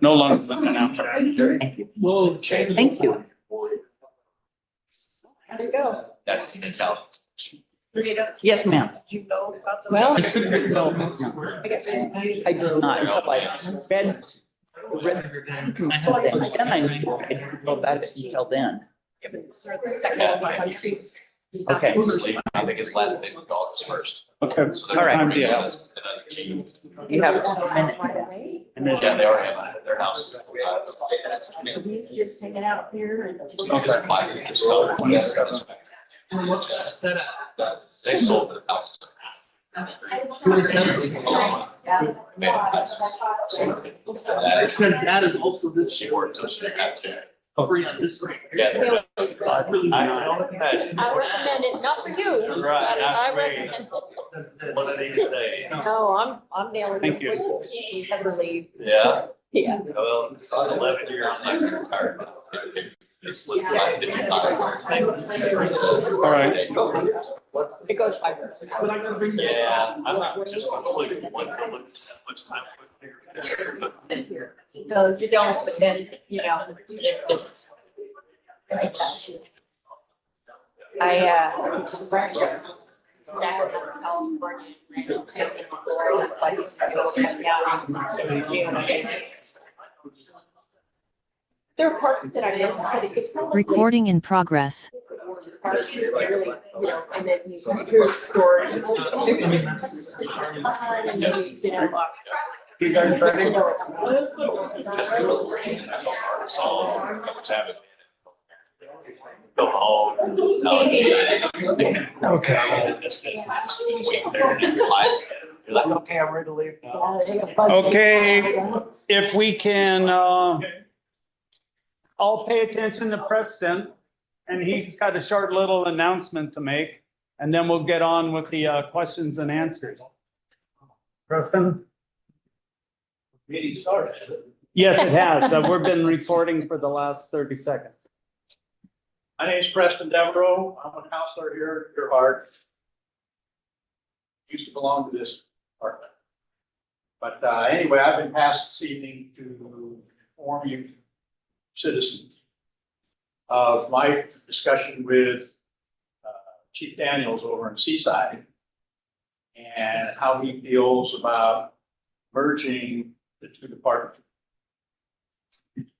No longer than an hour. Thank you. We'll change. Thank you. How'd it go? That's the mentality. Yes, ma'am. Well, No, I guess I did not. Until I read something. Then I didn't know about it until then. Okay. I think his last day with August first. Okay. So they're All right. gonna bring out another team. You have a minute. And then- Yeah, they already have their house. So he's just hanging out here and. They sold their house. Because that is also this She worked till she had to. free on this right Yeah. here. Really don't imagine. I recommend it, not for you. Right, but not I for me. recommend it. One of these days. No, I'm nailing Thank it. you. You never leave. Yeah, Yeah. well, it's 11 years I've been retired. It's lived like 55. All right. It goes by. But I'm gonna bring. Yeah, I'm not just gonna look at one, look at much time. Because you don't, but then, you know, it's. There are parts that I miss, but it's not like. Recording in progress. Parts that really, you know, and then you hear the story. And then you know, You guys ready? I know it's. Just go bring it. That's all our song. What's happening? Go home. Okay. You're like, okay, I'm ready to leave now. Okay, if we can, all pay attention to Preston, and he's got a short little announcement to make, and then we'll get on with the questions and answers. Preston? Meeting started. Yes, it has. We've been recording for the last 30 seconds. My name's Preston Devereaux. I'm a counselor here at Gearhart. Used to belong to this department. But anyway, I've been tasked this evening to inform you citizens of my discussion with Chief Daniels over in Seaside and how he feels about merging the two departments.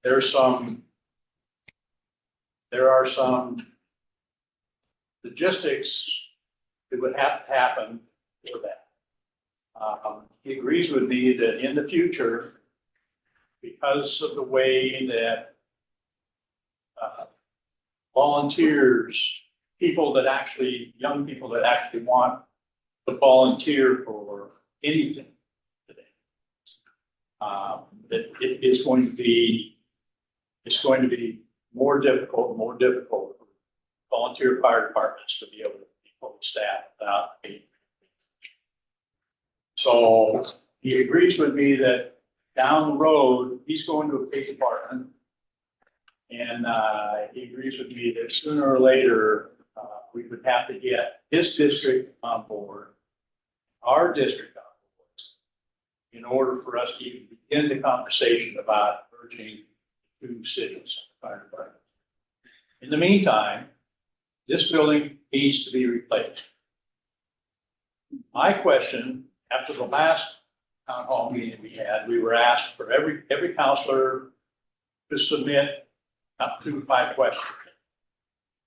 There are some logistics that would have to happen for that. He agrees with me that in the future, because of the way that volunteers, young people that actually want to volunteer for anything today, that it is going to be, it's going to be more difficult for volunteer fire departments to be able to be fully staffed without aid. So he agrees with me that down the road, he's going to a big department. And he agrees with me that sooner or later, we would have to get his district on board, our district on board, in order for us to even begin the conversation about merging two cities, fire departments. In the meantime, this building needs to be replaced. My question, after the last town hall meeting we had, we were asked for every counselor to submit up to 5 questions.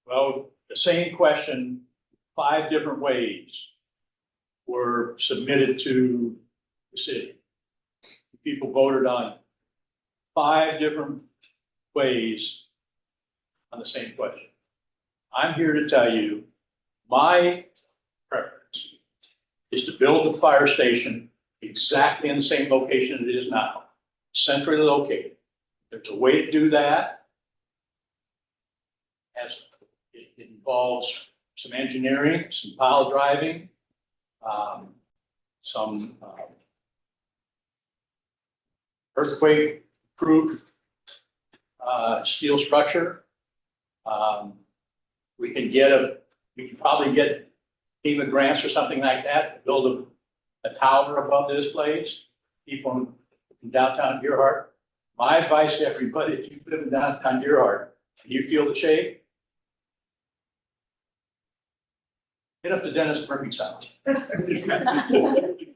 Well, the same question, 5 different ways were submitted to the city. People voted on 5 different ways on the same question. I'm here to tell you, my preference is to build the fire station exactly in the same location it is now, centrally located. There's a way to do that. As it involves some engineering, some pile driving, some earthquake-proof steel structure. We can get We could probably get FEMA grants or something like that, to build a tower above this place. People in downtown Gearhart. My advice to everybody, if you live in downtown Gearhart, and you feel the shake, get up to Dennis Murphy's house.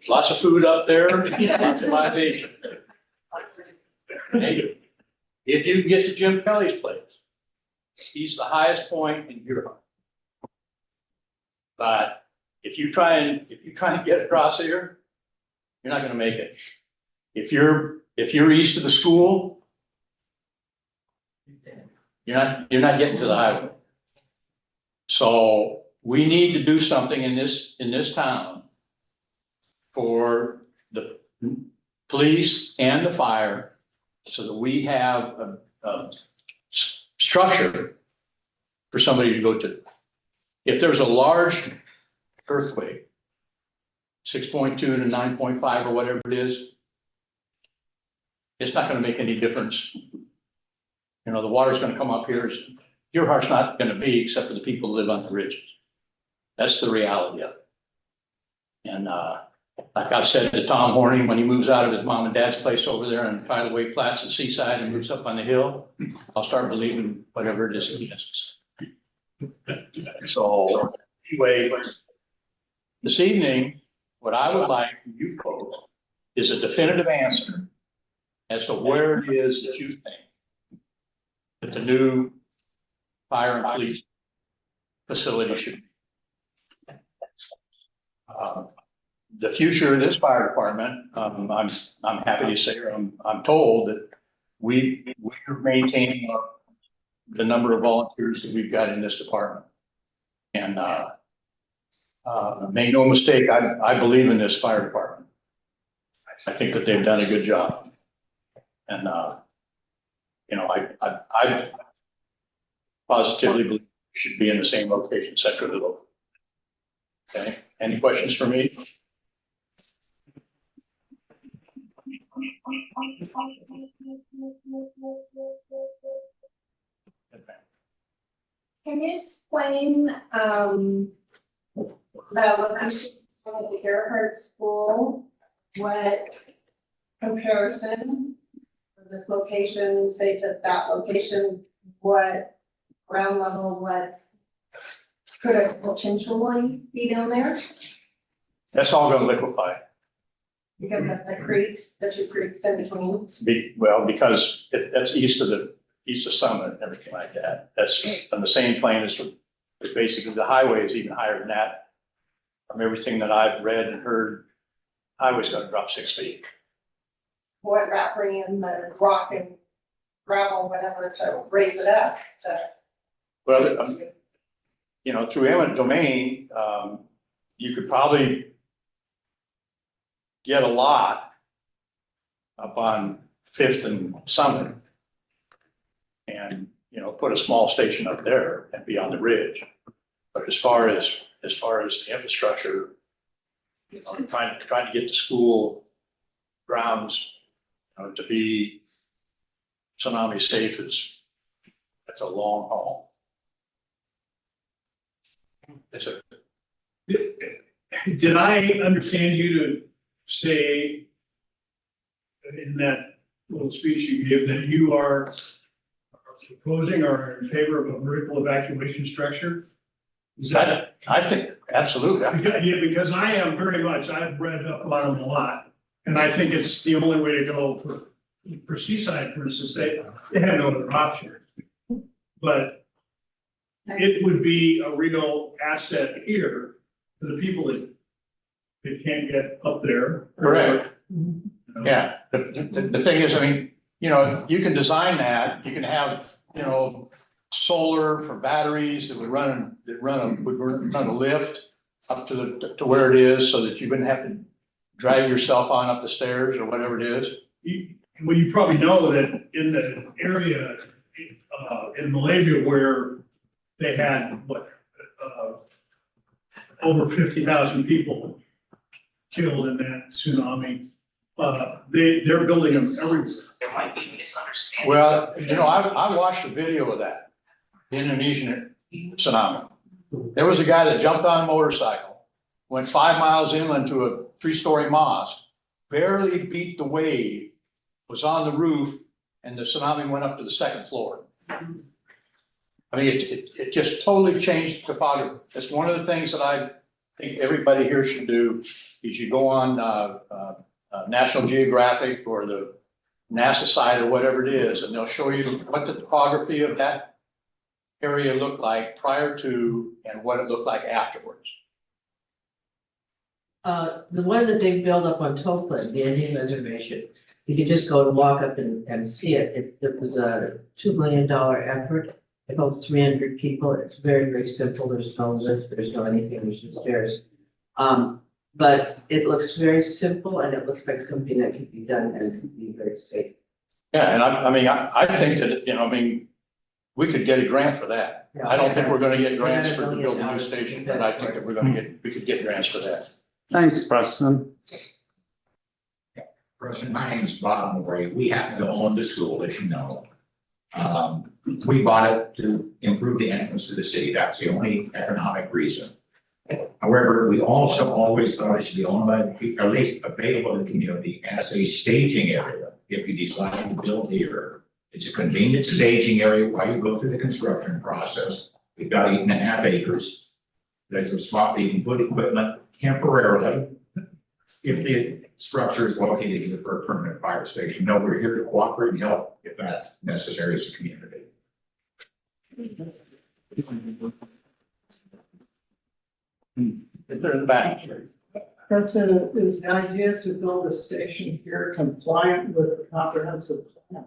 Lots of food up there, lots of libation. If you can get to Jim Kelly's place, he's the highest point in Gearhart. But if you try and get across here, you're not gonna make it. If you're east of the school, you're not getting to the highway. So we need to do something in this town for the police and the fire so that we have a structure for somebody to go to. If there's a large earthquake, 6.2 to 9.5 or whatever it is, it's not gonna make any difference. You know, the water's gonna come up here. Gearhart's not gonna be except for the people who live on the ridges. That's the reality of it. And, like I said to Tom Horning, when he moves out of his mom and dad's place over there on Pilotway Flats and Seaside and moves up on the hill, I'll start believing whatever it is he has to say. So anyway, this evening, what I would like from you folks is a definitive answer as to where it is that you think that the new fire and police facility should be. The future of this fire department, I'm happy to say, or I'm told that we're maintaining the number of volunteers that we've got in this department. And make no mistake, I believe in this fire department. I think that they've done a good job. And you know, I positively believe we should be in the same location centrally local. Okay, any questions for me? Can you explain, the location of the Gearhart School, what comparison of this location, say to that location, what ground level, what could it potentially be down there? That's all gonna liquefy. Because of the creeks, the two creeks in between. Because that's east of Summit and everything like that. That's on the same plane as basically the highway is even higher than that. From everything that I've read and heard, highway's gonna drop 6 feet. What about bringing in the rock and gravel, whatever, to raise it up to. Well, you know, through eminent domain, you could probably get a lot up on Fifth and Summit and, you know, put a small station up there and be on the ridge. But as far as the infrastructure, you know, trying to get the school grounds, you know, to be tsunami safe that's a long haul. Yes, sir. Did I understand you to say in that little speech you gave that you are proposing or in favor of a vertical evacuation structure? Is that? I think, absolutely. Because I am very much, I've read up on them a lot, and I think it's the only way to go for Seaside, for instance, they had no other option. But it would be a real asset here for the people that can't get up there. Correct. Yeah, the thing is, I mean, you know, you can design that, you can have, you know, solar for batteries that would run a lift up to where it is so that you wouldn't have to drag yourself on up the stairs or whatever it is. Well, you probably know that in the area in Malaysia where they had over 50,000 people killed in that tsunami, they're building them everywhere. There might be misunderstanding. Well, you know, I watched a video of that, the Indonesian tsunami. There was a guy that jumped on a motorcycle, went 5 miles inland to a 3-story mosque, barely beat the wave, was on the roof, and the tsunami went up to the 2nd floor. I mean, it just totally changed topography. It's one of the things that I think everybody here should do, is you go on, National Geographic or the NASA site or whatever it is, and they'll show you what the topography of that area looked like prior to and what it looked like afterwards. The one that they built up on Tophet, the Indian reservation, you could just go and walk up and see it. It was a $2 million effort. It holds 300 people. It's very, very simple. There's no lift, there's no anything, there's just stairs. But it looks very simple and it looks like something that can be done and be very safe. Yeah, and I mean, I think that, I mean, we could get a grant for that. I don't think we're gonna get grants for to build a new station, but I think that we could get grants for that. Thanks, Preston. President, my name is Bob Murray. We happen to own the school, as you know. We bought it to improve the entrance to the city. That's the only economic reason. However, we also always thought it should be owned by, or at least available to the community as a staging area. If you decide to build here, it's a convenient staging area while you go through the construction process. We've got 8.5 acres. There's a spot where you can put equipment temporarily if the structure is located here for a permanent fire station. No, we're here to cooperate and help if that's necessary as a community. If they're in the back. President, is the idea to build a station here compliant with the comprehensive plan?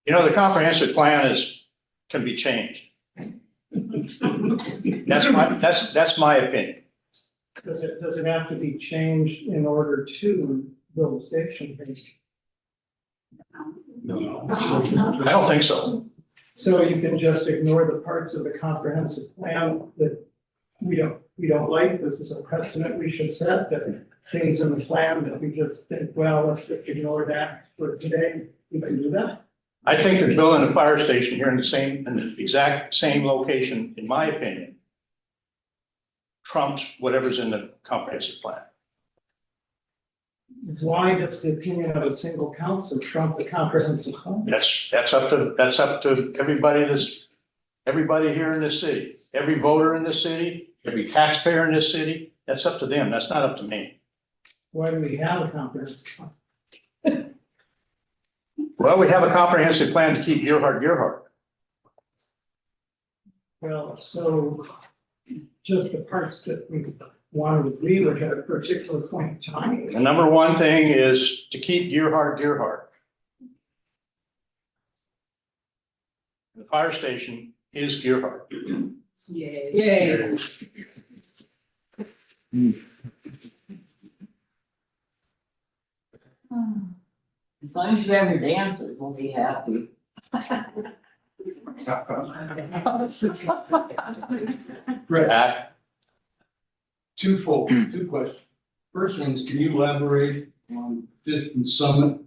The comprehensive plan can be changed. That's my opinion. Does it have to be changed in order to build a station? No. I don't think so. So you can just ignore the parts of the comprehensive plan that we don't like. This is a precedent we should set, that things in the plan that we just think, well, let's just ignore that for today. We can do that. I think that building a fire station here in the exact same location, in my opinion, trumps whatever's in the comprehensive plan. Why does the opinion of a single council trump the comprehensive plan? That's up to everybody here in this city, every voter in this city, every taxpayer in this city. That's up to them. That's not up to me. Why do we have a comprehensive plan? Well, we have a comprehensive plan to keep Gearhart. Well, so just the parts that we wanted to leave at a particular point in time. The number one thing is to keep Gearhart. The fire station is Gearhart. Yay. As long as you have your dances, we'll be happy. Twofold, two questions. First one is, can you elaborate on Fifth and Summit?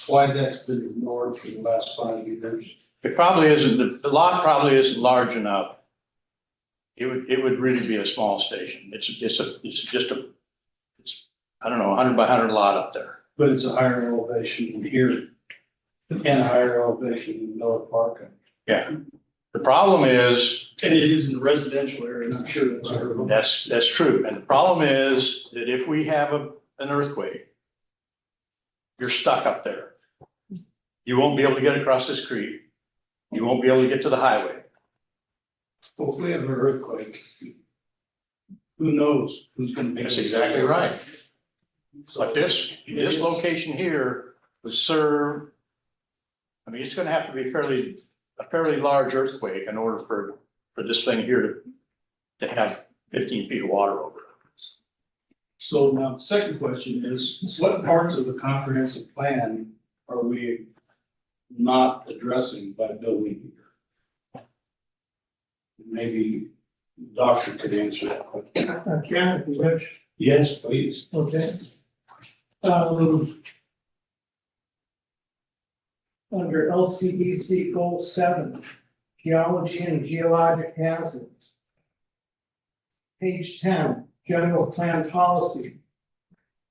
Why that's been ignored for the last 5 years? It probably isn't, the lot probably isn't large enough. It would really be a small station. It's I don't know, 100 by 100 lot up there. But it's a higher elevation than here and a higher elevation than Miller Park. Yeah. The problem is, And it is in the residential area, and I'm sure that's. that's true. And the problem is that if we have an earthquake, you're stuck up there. You won't be able to get across this creek. You won't be able to get to the highway. Well, if we have an earthquake, who knows who's gonna be. That's exactly right. But this location here would serve, I mean, it's gonna have to be a fairly large earthquake in order for this thing here to have 15 feet of water over it. So now, the second question is, what parts of the comprehensive plan are we not addressing by building here? Maybe the doctor could answer that question. I can, if you wish. Yes, please. Okay. Under LCDC Goal 7, geology and geologic hazards. Page 10, general plan policy.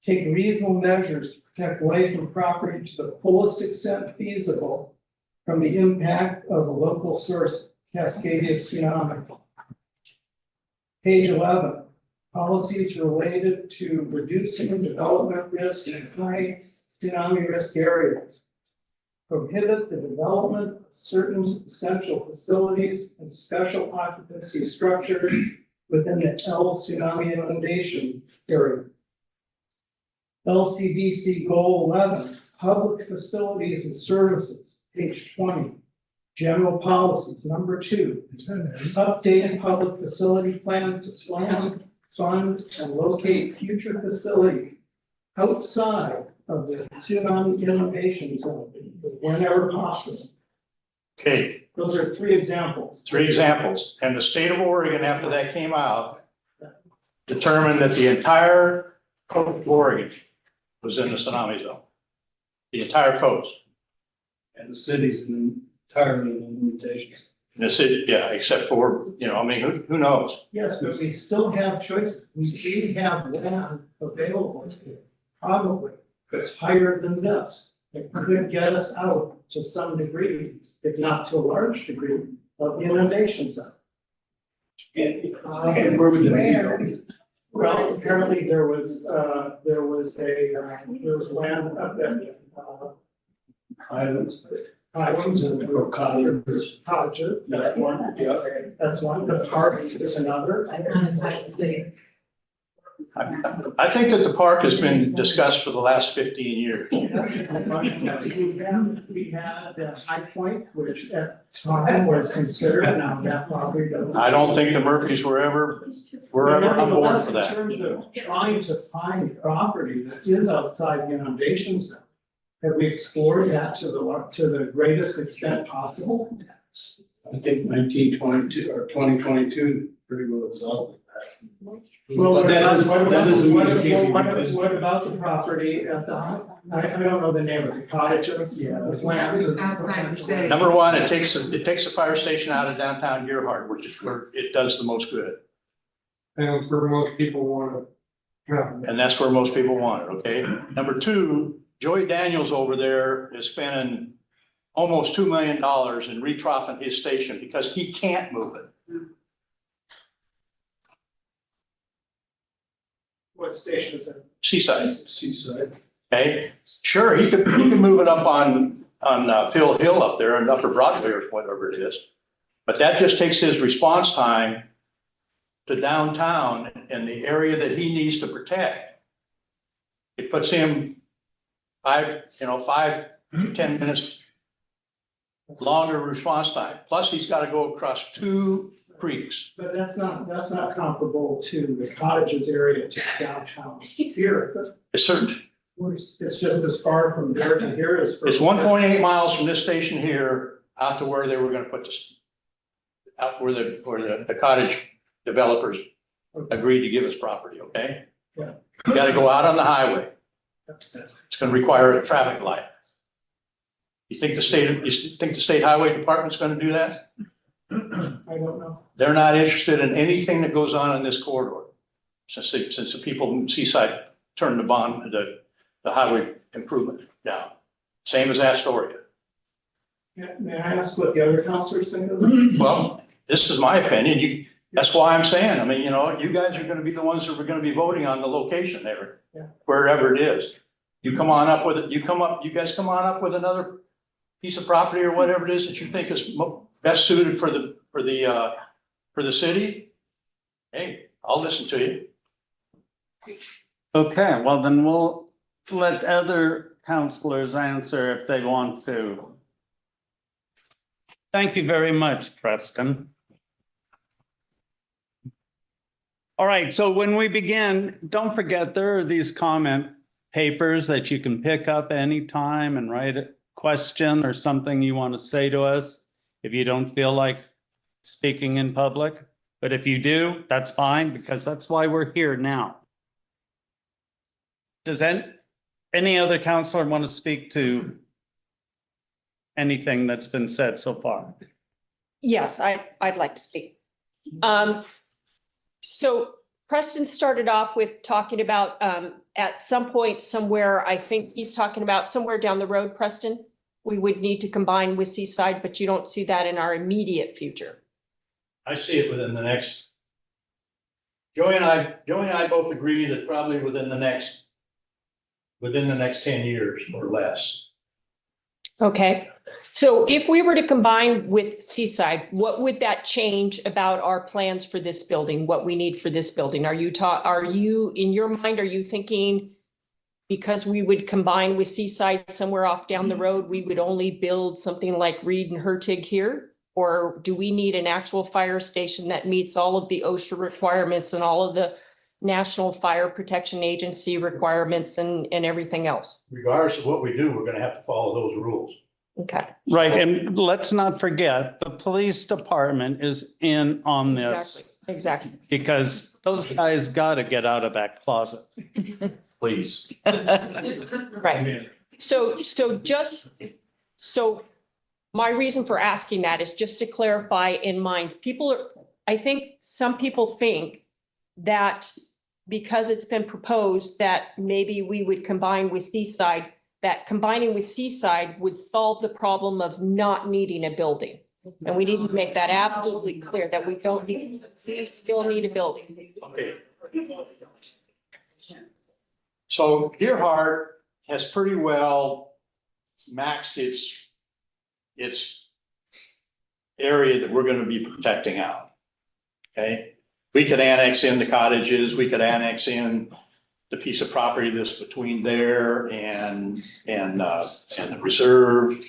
Take reasonable measures to protect life and property to the fullest extent feasible from the impact of a local source Cascadia tsunami. Page 11, policies related to reducing development risk in high tsunami risk areas. Prohibit the development of certain essential facilities and special occupancy structures within the L tsunami inundation area. LCDC Goal 11, public facilities and services, page 20. General policies, number 2, update public facility plans to plan, fund, and locate future facility outside of the tsunami inundation zone whenever possible. Okay, Those are 3 examples. 3 examples. And the state of Oregon, after that came out, determined that the entire coast of Oregon was in the tsunami zone. The entire coast. And the cities entirely in limitations. And the city, yeah, except for, I mean, who knows? Yes, but we still have choices. We have land available here, probably, that's higher than this. It could get us out to some degree, if not to a large degree, of the inundation zone. And where would it be? Well, apparently there was land up there. Islands. Islands and Or cottages. cottages, That's one, yeah. that's one, the park is another. I think that the park has been discussed for the last 15 years. We had High Point, which at the time was considered, now that property doesn't. I don't think the Murphys were ever on board for In that. terms of trying to find property that is outside the inundation zone, have we explored that to the greatest extent possible? I think 1922 or 2022 pretty well resolved that. Well, But that is- that doesn't mean it can't be what replaced. what about the property at the, I don't know the name of the cottages, yeah, this land. Outside the city. Number one, it takes a fire station out of downtown Gearhart, which is where it does the most good. And it's where most people want to have. And that's where most people want it, okay? Number 2, Joey Daniels over there is spending almost $2 million in retroffing his station because he can't move it. What station is it? Seaside, Seaside. okay? Sure, he could move it up on Pill Hill up there and Upper Broadway or whatever it is. But that just takes his response time to downtown and the area that he needs to protect. It puts him 5 to 10 minutes longer response time. Plus, he's got to go across 2 creeks. But that's not comparable to the cottages area to downtown here, is it? It's certain, It's just as far from there to here as. it's 1.8 miles from this station here out to where they were gonna put this, out where the cottage developers agreed to give us property, okay? Yeah. You gotta go out on the highway. It's gonna require a traffic light. You think the state highway department's gonna do that? I don't know. They're not interested in anything that goes on in this corridor. Since the people in Seaside turned the highway improvement down. Same as Astoria. Yeah, may I ask what the other counselors think of it? Well, this is my opinion. That's why I'm saying, I mean, you guys are gonna be the ones that are gonna be voting on the location there. Yeah. Wherever it is. You come on up with it, you guys come on up with another piece of property or whatever it is that you think is best suited for the city. Hey, I'll listen to you. Okay, well, then we'll let other counselors answer if they want to. Thank you very much, Preston. All right, so when we begin, don't forget there are these comment papers that you can pick up anytime and write a question or something you want to say to us if you don't feel like speaking in public. But if you do, that's fine, because that's why we're here now. Does any other counselor want to speak to anything that's been said so far? Yes, I'd like to speak. So Preston started off with talking about, at some point somewhere, I think he's talking about somewhere down the road, Preston, we would need to combine with Seaside, but you don't see that in our immediate future. I see it within the next. Joey and I both agree that probably within the next 10 years or less. Okay, so if we were to combine with Seaside, what would that change about our plans for this building, what we need for this building? Are you, in your mind, are you thinking because we would combine with Seaside somewhere off down the road, we would only build something like Reed and Hertig here? Or do we need an actual fire station that meets all of the OSHA requirements and all of the National Fire Protection Agency requirements and everything else? Regardless of what we do, we're gonna have to follow those rules. Okay. Right, and let's not forget, the police department is in on this Exactly. because those guys gotta get out of that closet. Please. Right. So my reason for asking that is just to clarify in minds, I think some people think that because it's been proposed that maybe we would combine with Seaside, that combining with Seaside would solve the problem of not needing a building. And we need to make that absolutely clear that we still need a building. Okay. So Gearhart has pretty well maxed its area that we're gonna be protecting out. Okay, we could annex in the cottages, we could annex in the piece of property that's between there and the reserve.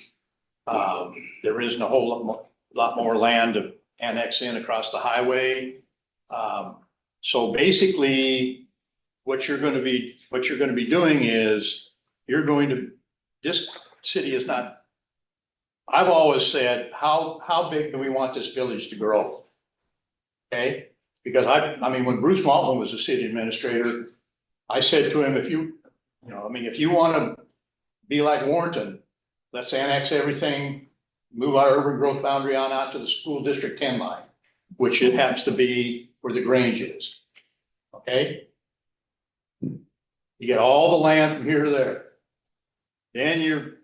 There isn't a whole lot more land to annex in across the highway. So basically, what you're gonna be doing is, this city is not, I've always said, how big do we want this village to grow? Okay, because I mean, when Bruce Maltman was the city administrator, I said to him, if you wanna be like Warrenton, let's annex everything, move our urban growth boundary on out to the school district 10 line, which it happens to be where the Grange is. Okay? You get all the land from here to there. Then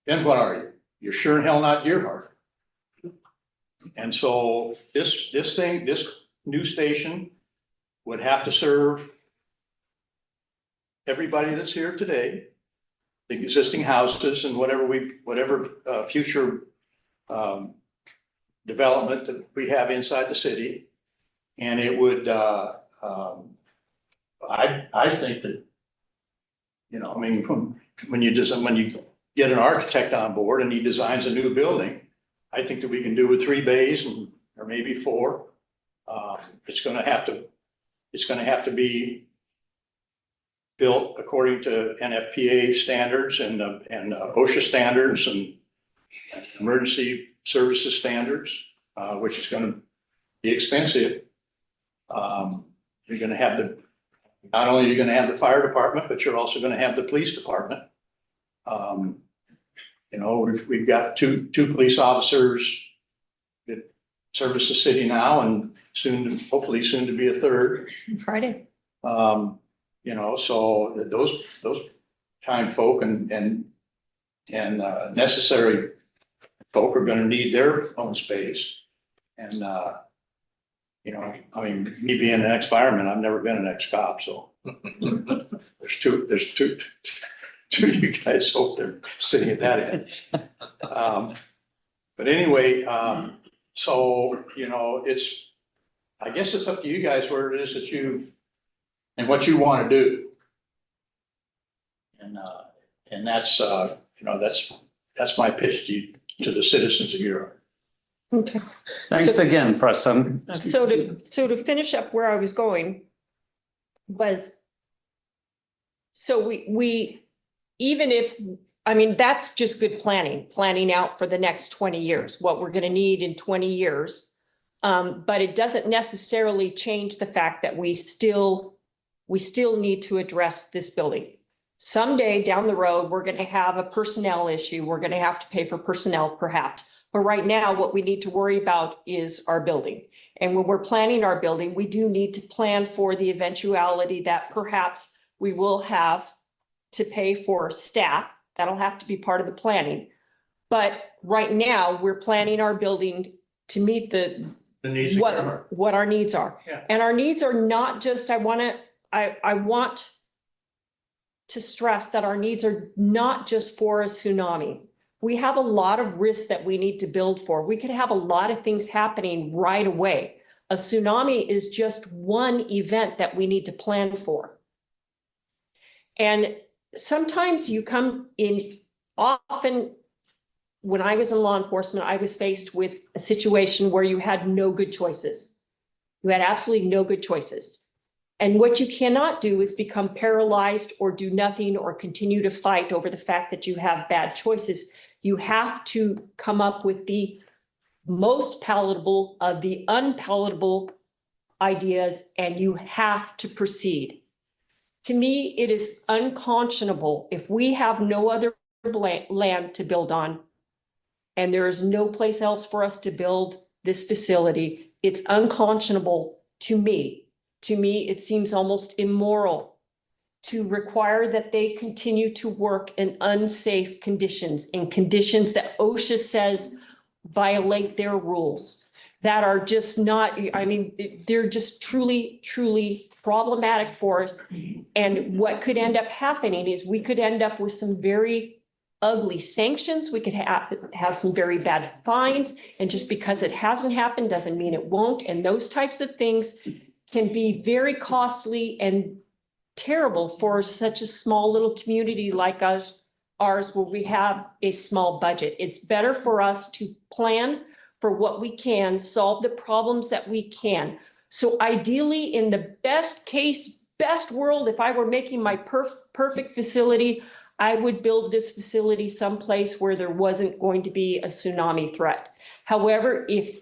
then what are you? You're sure in hell not Gearhart. And so this new station would have to serve everybody that's here today, the existing houses and whatever future development that we have inside the city. And it would, I think that, I mean, when you get an architect on board and he designs a new building, I think that we can do with 3 bays or maybe 4. It's gonna have to be built according to NFPA standards and OSHA standards and emergency services standards, which is gonna be expensive. You're gonna have not only are you gonna have the fire department, but you're also gonna have the police department. We've got two police officers that service the city now and hopefully soon to be a third. Friday. So those kind folk and necessary folk are gonna need their own space. And, I mean, me being an ex-fireman, I've never been an ex-cop, so. There's two you guys over there sitting at that end. But anyway, so, I guess it's up to you guys where it is that and what you want to do. And that's my pitch to the citizens of Gearhart. Okay. Thanks again, Preston. So to finish up where I was going was, so we, even if, I mean, that's just good planning out for the next 20 years, what we're going to need in 20 years. But it doesn't necessarily change the fact that we still need to address this building. Someday down the road, we're gonna have a personnel issue. We're gonna have to pay for personnel perhaps. But right now, what we need to worry about is our building. And when we're planning our building, we do need to plan for the eventuality that perhaps we will have to pay for staff. That'll have to be part of the planning. But right now, we're planning our building to meet the needs of Gearhart. what our needs are. Yeah. And our needs are not just, I want to stress that our needs are not just for a tsunami. We have a lot of risks that we need to build for. We could have a lot of things happening right away. A tsunami is just one event that we need to plan for. And sometimes you come in, often when I was in law enforcement, I was faced with a situation where you had no good choices. You had absolutely no good choices. And what you cannot do is become paralyzed or do nothing or continue to fight over the fact that you have bad choices. You have to come up with the most palatable of the unpalatable ideas, and you have to proceed. To me, it is unconscionable if we have no other land to build on, and there is no place else for us to build this facility. It's unconscionable to me. To me, it seems almost immoral to require that they continue to work in unsafe conditions, in conditions that OSHA says violate their rules, that are just not, I mean, they're just truly, truly problematic for us. And what could end up happening is we could end up with some very ugly sanctions. We could have some very bad fines. And just because it hasn't happened doesn't mean it won't. And those types of things can be very costly and terrible for such a small little community like ours, where we have a small budget. It's better for us to plan for what we can, solve the problems that we can. So ideally, in the best case, best world, if I were making my perfect facility, I would build this facility someplace where there wasn't going to be a tsunami threat. However, if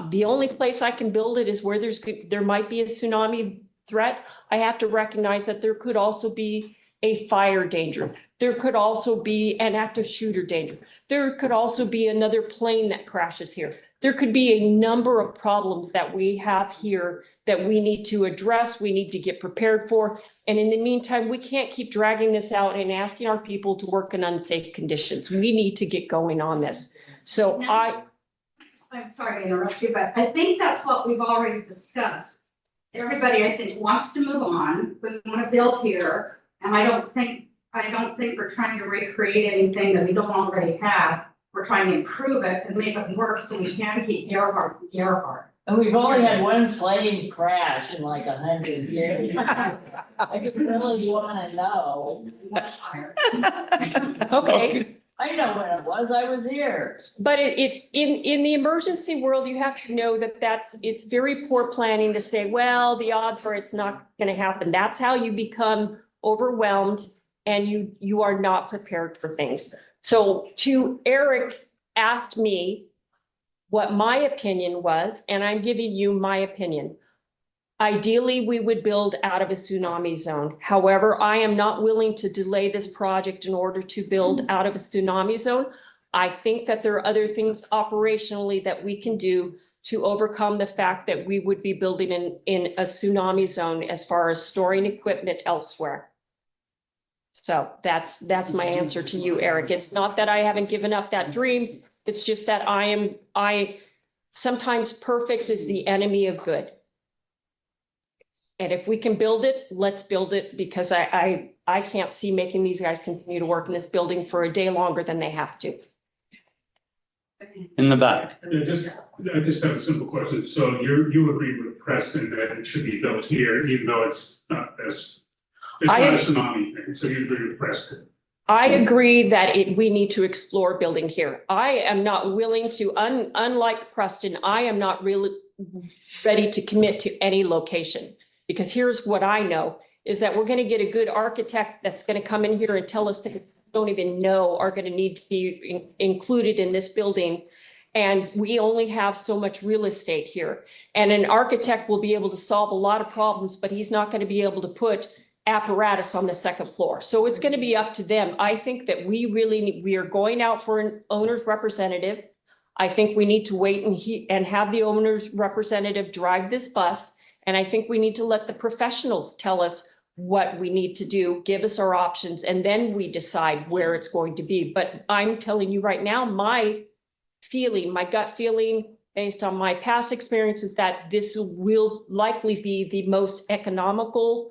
the only place I can build it is where there might be a tsunami threat, I have to recognize that there could also be a fire danger. There could also be an active shooter danger. There could also be another plane that crashes here. There could be a number of problems that we have here that we need to address, we need to get prepared for. And in the meantime, we can't keep dragging this out and asking our people to work in unsafe conditions. We need to get going on this. So I'm sorry to interrupt you, but I think that's what we've already discussed. Everybody, I think, wants to move on. We want to build here, and I don't think we're trying to recreate anything that we don't already have. We're trying to improve it and make it work so we can keep Gearhart. And we've only had one plane crash in like 100 years. I just really wanna know. okay. I know when it was, I was here. But it's in the emergency world, you have to know that it's very poor planning to say, well, the odds are it's not going to happen. That's how you become overwhelmed and you are not prepared for things. So Eric asked me what my opinion was, and I'm giving you my opinion. Ideally, we would build out of a tsunami zone. However, I am not willing to delay this project in order to build out of a tsunami zone. I think that there are other things operationally that we can do to overcome the fact that we would be building in a tsunami zone as far as storing equipment elsewhere. So that's my answer to you, Eric. It's not that I haven't given up that dream. It's just that sometimes perfect is the enemy of good. And if we can build it, let's build it, because I can't see making these guys continue to work in this building for a day longer than they have to. In the back. I just have a simple question. So you agree with Preston that it should be built here, even though it's not this, it's not a tsunami thing. So you agree with Preston? I agree that we need to explore building here. I am not willing to, unlike Preston, I am not really ready to commit to any location. Because here's what I know, is that we're going to get a good architect that's going to come in here and tell us that we don't even know are going to need to be included in this building. And we only have so much real estate here. And an architect will be able to solve a lot of problems, but he's not going to be able to put apparatus on the second floor. So it's gonna be up to them. I think that we are going out for an owner's representative. I think we need to wait and have the owner's representative drive this bus. And I think we need to let the professionals tell us what we need to do, give us our options, and then we decide where it's going to be. But I'm telling you right now, my gut feeling, based on my past experiences, that this will likely be the most economical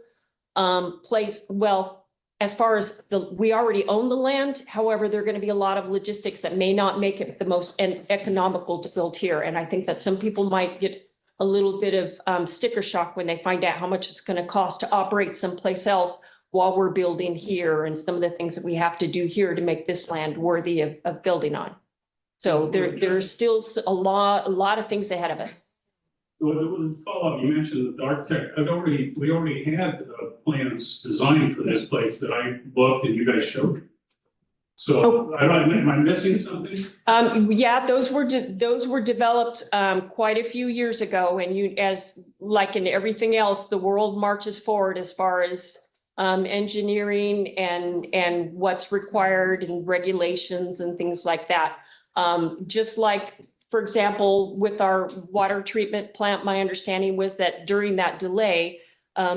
place. Well, as far as we already own the land, however, there are going to be a lot of logistics that may not make it the most economical to build here. And I think that some people might get a little bit of sticker shock when they find out how much it's going to cost to operate someplace else while we're building here, and some of the things that we have to do here to make this land worthy of building on. So there's still a lot of things ahead of us. The follow-up, you mentioned the architect, we already had the plans designed for this place that I looked and you guys showed. So am I missing something? Yeah, those were developed quite a few years ago, and as like in everything else, the world marches forward as far as engineering and what's required and regulations and things like that. Just like, for example, with our water treatment plant, my understanding was that during that delay,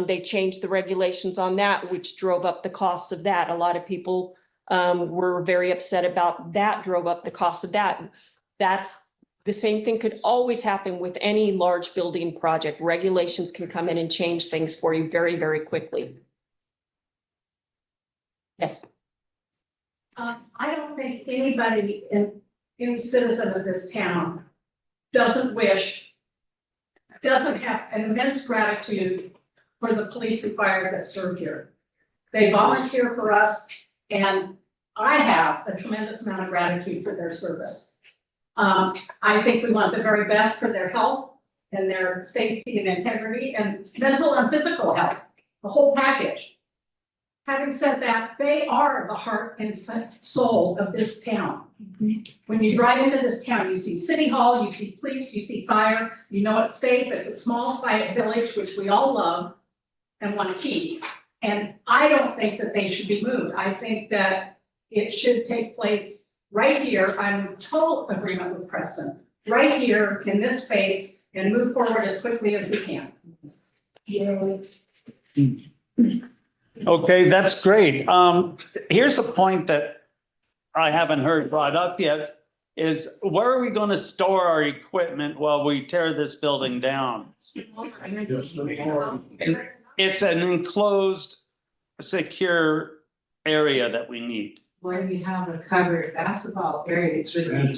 they changed the regulations on that, which drove up the costs of that. A lot of people were very upset about that, drove up the cost of that. That's the same thing could always happen with any large building project. Regulations can come in and change things for you very, very quickly. Yes. I don't think anybody any citizen of this town doesn't have an immense gratitude for the police and fire that serve here. They volunteer for us, and I have a tremendous amount of gratitude for their service. I think we want the very best for their health and their safety and integrity and mental and physical health, the whole package. Having said that, they are the heart and soul of this town. When you drive into this town, you see City Hall, you see police, you see fire, you know it's safe, it's a small, quiet village, which we all love and want to keep. And I don't think that they should be moved. I think that it should take place right here. I'm in total agreement with Preston, right here in this space, and move forward as quickly as we can. Okay, that's great. Here's a point that I haven't heard brought up yet, is where are we going to store our equipment while we tear this building down? It's an enclosed, secure area that we need. Where you have a covered basketball area, it's really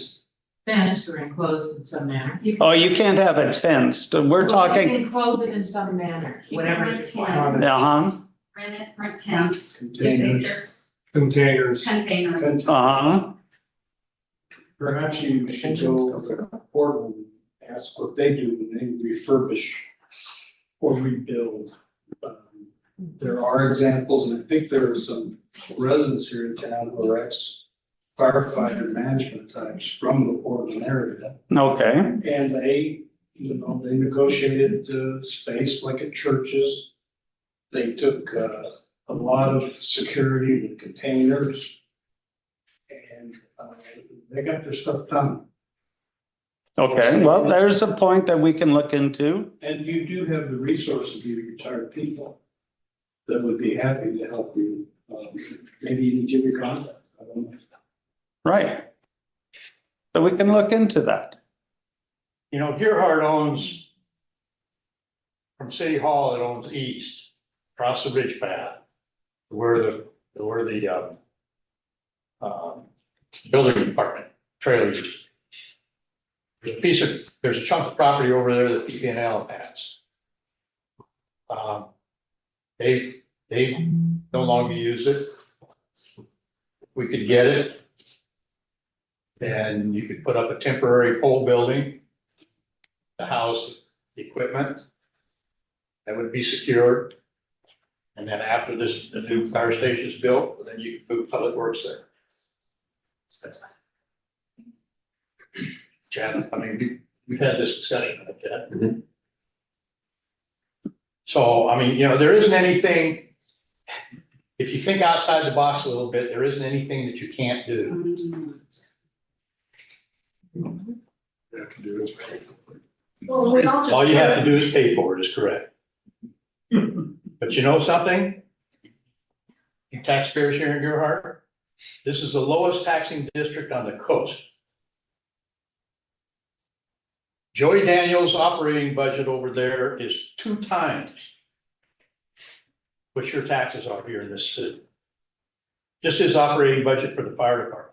fenced or enclosed in some manner. Oh, you can't have it fenced. We're Well, you talking. can enclose it in some manner, whatever. Uh-huh. Rent it, rent tents. Containers. Containers. Uh-huh. Perhaps you should go to Portland and ask what they do when they refurbish or rebuild. There are examples, and I think there are some residents here in town who are ex-firefighter management types from the Portland area. Okay. And they negotiated space like at churches. They took a lot of security with containers. And they got their stuff done. Okay, well, there's a point that we can look into. And you do have the resources of your retired people that would be happy to help you. Maybe you can give your contact. I don't know. Right. So we can look into that. You know, Gearhart owns, from City Hall, it owns east, across the ridge path, where the building department trailer used to be. There's a chunk of property over there that PP&L has. They no longer use it. We could get it. And you could put up a temporary pole building to house the equipment. That would be secured. And then after the new fire station is built, then you can put public works there. Chad, I mean, we've had this discussion, okay? So, I mean, you know, there isn't anything if you think outside the box a little bit, there isn't anything that you can't do. Well, we all just. All you have to do is pay for it, is correct. But you know something? You taxpayers here in Gearhart, this is the lowest taxing district on the coast. Joey Daniels' operating budget over there is 2 times what your taxes are here in this city. Just his operating budget for the fire department.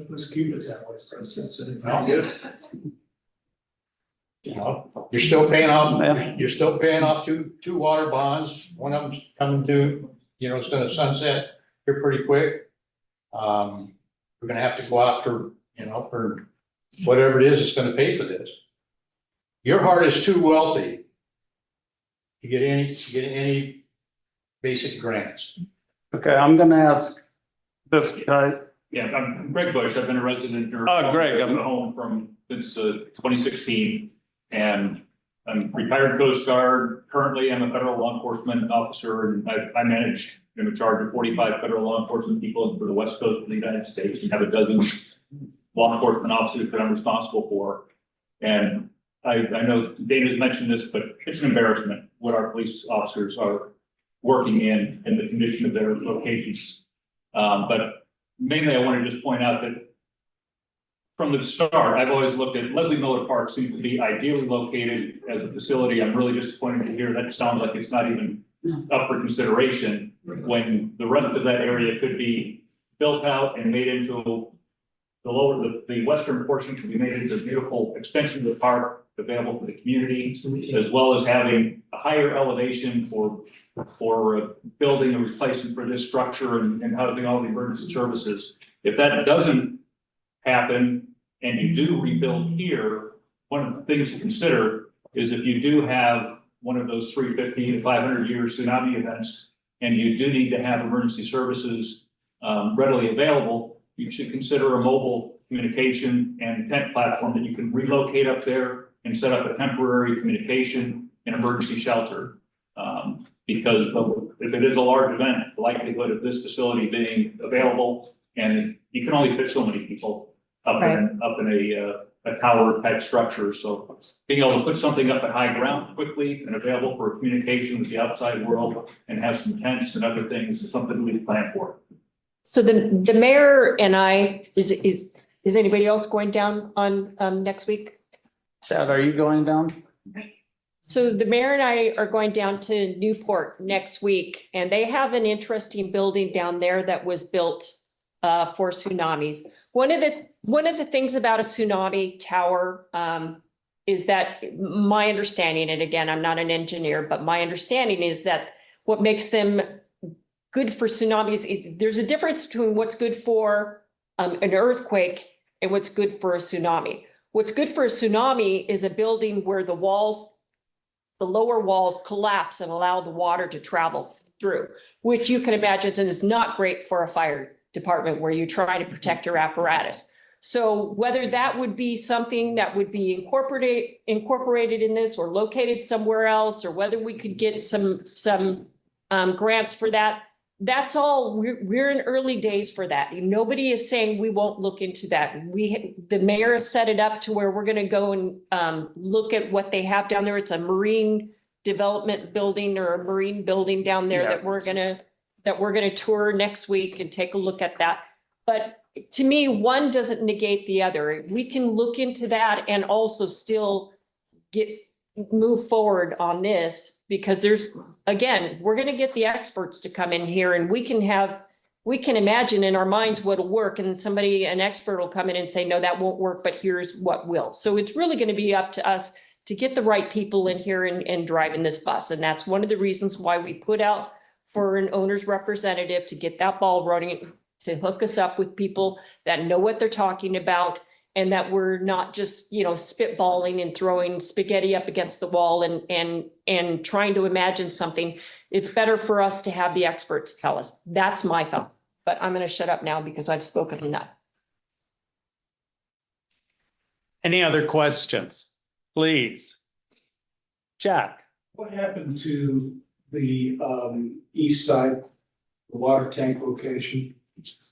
Let's keep it that way. You know, you're still paying off two water bonds. One of them's coming due, it's gonna sunset here pretty quick. We're gonna have to go out for whatever it is that's gonna pay for this. Your heart is too wealthy to get any basic grants. Okay, I'm gonna ask this guy. Yeah, I'm Greg Bush. I've been a resident. Oh, Greg, I'm home since 2016, and I'm retired Coast Guard. Currently, I'm a federal law enforcement officer, and I manage, I'm in charge of 45 federal law enforcement people for the West Coast of the United States, and have a dozen law enforcement officers that I'm responsible for. And I know Dana's mentioned this, but it's an embarrassment what our police officers are working in and the condition of their locations. But mainly, I want to just point out that from the start, I've always looked at Leslie Miller Park seems to be ideally located as a facility. I'm really disappointed to hear that sounds like it's not even up for consideration when the rest of that area could be built out and made into the western portion could be made into a beautiful extension of the park available for the community, as well as having a higher elevation for building a replacement for this structure and housing all the emergency services. If that doesn't happen and you do rebuild here, one of the things to consider is if you do have one of those 350 to 500 year tsunami events, and you do need to have emergency services readily available, you should consider a mobile communication and tent platform that you can relocate up there and set up a temporary communication and emergency shelter. Because if it is a large event, the likelihood of this facility being available, and you can only fit so many people up in a tower type structure. So being able to put something up at high ground quickly and available for communication with the outside world and have some tents and other things is something we plan for. So the mayor and I, is anybody else going down on next week? Chad, are you going down? So the mayor and I are going down to Newport next week, and they have an interesting building down there that was built for tsunamis. One of the things about a tsunami tower is that my understanding, and again, I'm not an engineer, but my understanding is that what makes them good for tsunamis is there's a difference between what's good for an earthquake and what's good for a tsunami. What's good for a tsunami is a building where the lower walls collapse and allow the water to travel through, which you can imagine is not great for a fire department where you try to protect your apparatus. So whether that would be something that would be incorporated in this or located somewhere else, or whether we could get some grants for that, that's all, we're in early days for that. Nobody is saying we won't look into that. The mayor has set it up to where we're gonna go and look at what they have down there. It's a marine development building or a marine building down there that we're gonna tour next week and take a look at that. But to me, one doesn't negate the other. We can look into that and also still move forward on this, because we're going to get the experts to come in here, and we can imagine in our minds what'll work, and an expert will come in and say, no, that won't work, but here's what will. So it's really going to be up to us to get the right people in here and driving this bus. And that's one of the reasons why we put out for an owner's representative to get that ball running, to hook us up with people that know what they're talking about, and that we're not just, spitballing and throwing spaghetti up against the wall and trying to imagine something. It's better for us to have the experts tell us. That's my thought. But I'm going to shut up now because I've spoken enough. Any other questions? Please. Jack. What happened to the east side, the water tank location?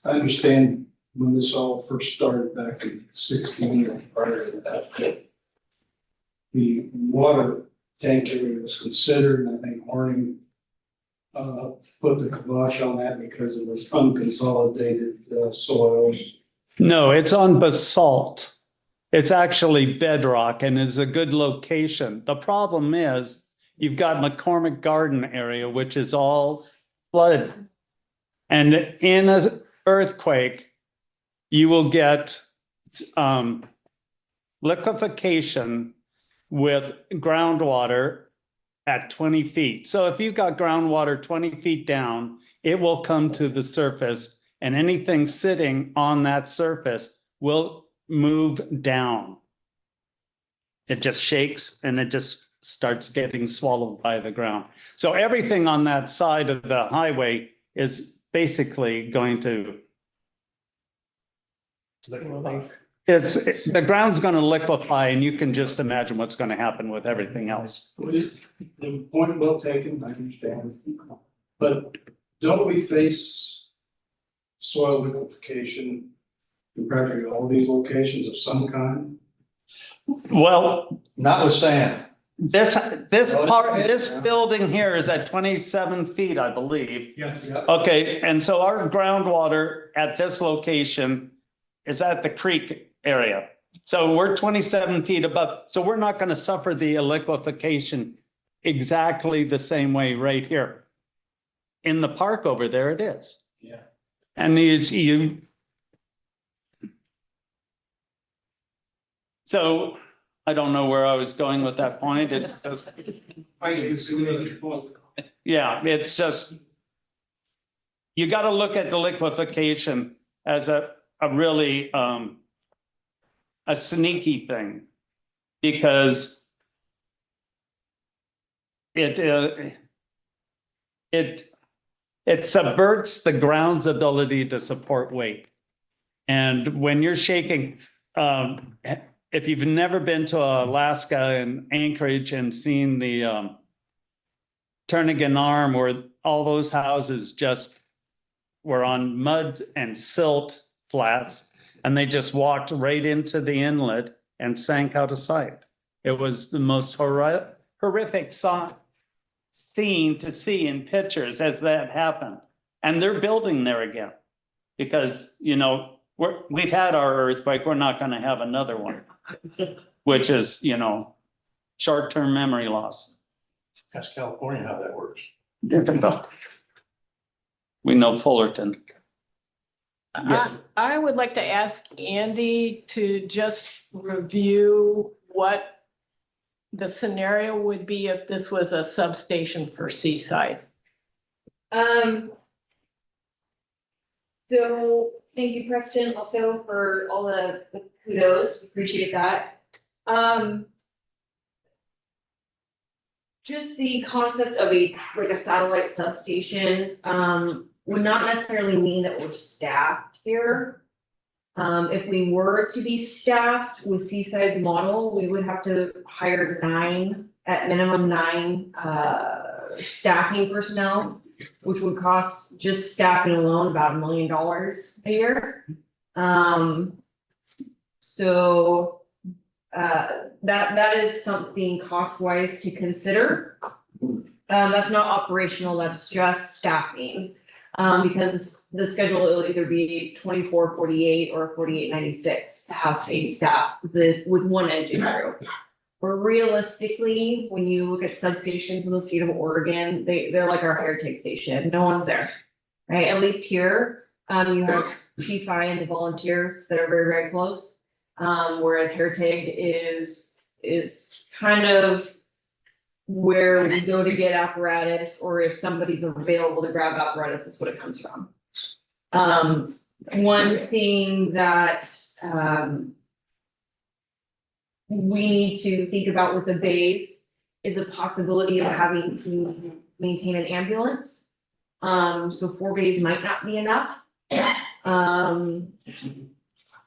I understand when this all first started back in 16 or prior to that. The water tank area was considered, and I think Horning put the kibosh on that because it was unconsolidated soils. No, it's on basalt. It's actually bedrock and is a good location. The problem is you've got McCormick Garden area, which is all flooded. And in an earthquake, you will get liquefaction with groundwater at 20 feet. So if you've got groundwater 20 feet down, it will come to the surface, and anything sitting on that surface will move down. It just shakes and it just starts getting swallowed by the ground. So everything on that side of the highway is basically going to, the ground's going to liquefy, and you can just imagine what's going to happen with everything else. Well, just the point well taken, I understand. But don't we face soil liquefaction in practically all these locations of some kind? Well, Not with sand. this building here is at 27 feet, I believe. Yes. Okay, and so our groundwater at this location is at the creek area. So we're 27 feet above, so we're not going to suffer the liquefaction exactly the same way right here. In the park over there, it is. Yeah. And so I don't know where I was going with that point. It's just, yeah, it's just, you got to look at the liquefaction as a really, a sneaky thing, because it subverts the ground's ability to support weight. And when you're shaking, if you've never been to Alaska and Anchorage and seen the Turnagain Arm, where all those houses just were on mud and silt flats, and they just walked right into the inlet and sank out of sight. It was the most horrific scene to see in pictures as that happened. And they're building there again because, you know, we've had our earthquake. We're not going to have another one, which is, you know, short-term memory loss. Ask California how that works. We know Fullerton. Yes. I would like to ask Andy to just review what the scenario would be if this was a substation for Seaside. So thank you, Preston, also for all the kudos, appreciate that. Just the concept of like a satellite substation, would not necessarily mean that we're staffed here. If we were to be staffed with Seaside model, we would have to hire at minimum nine staffing personnel, which would cost just staffing alone about $1 million a year. So that is something cost-wise to consider. That's not operational, that's just staffing. Because the schedule will either be 24/48 or 48/96 to have paid staff with one engine crew. Or realistically, when you look at substations in the state of Oregon, they're like our heritage station, no one's there. Right, at least here, you have Chief I and the volunteers that are very, very close. Whereas heritage is kind of where we go to get apparatus, or if somebody's available to grab apparatus, that's what it comes from. One thing that we need to think about with the bays is the possibility of having to maintain an ambulance. So 4 bays might not be enough. An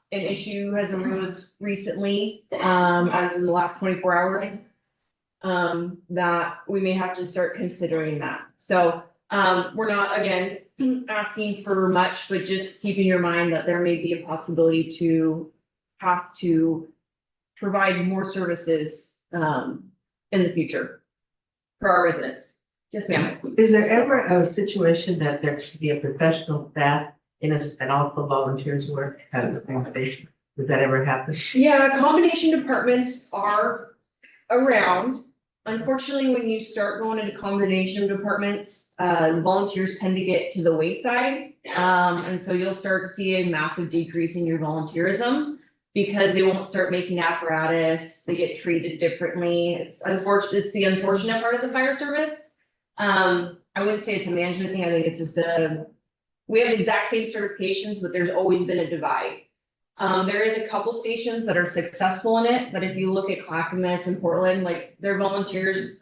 issue has arose recently, as in the last 24 hours. that we may have to start considering that. So, we're not, again, asking for much, but just keep in your mind that there may be a possibility to have to provide more services, in the future for our residents. Yes, ma'am. Is there ever a situation that there should be a professional staff and also volunteers work at the same station? Does that ever happen? Yeah, combination departments are around. Unfortunately, when you start going into combination departments, volunteers tend to get to the wayside. And so you'll start to see a massive decrease in your volunteerism because they won't start making apparatus, they get treated differently. It's unfortunate, it's the unfortunate part of the fire service. I wouldn't say it's a management thing, I think it's just we have the exact same certifications, but there's always been a divide. There is a couple stations that are successful in it, but if you look at Clackamas and Portland, like their volunteers,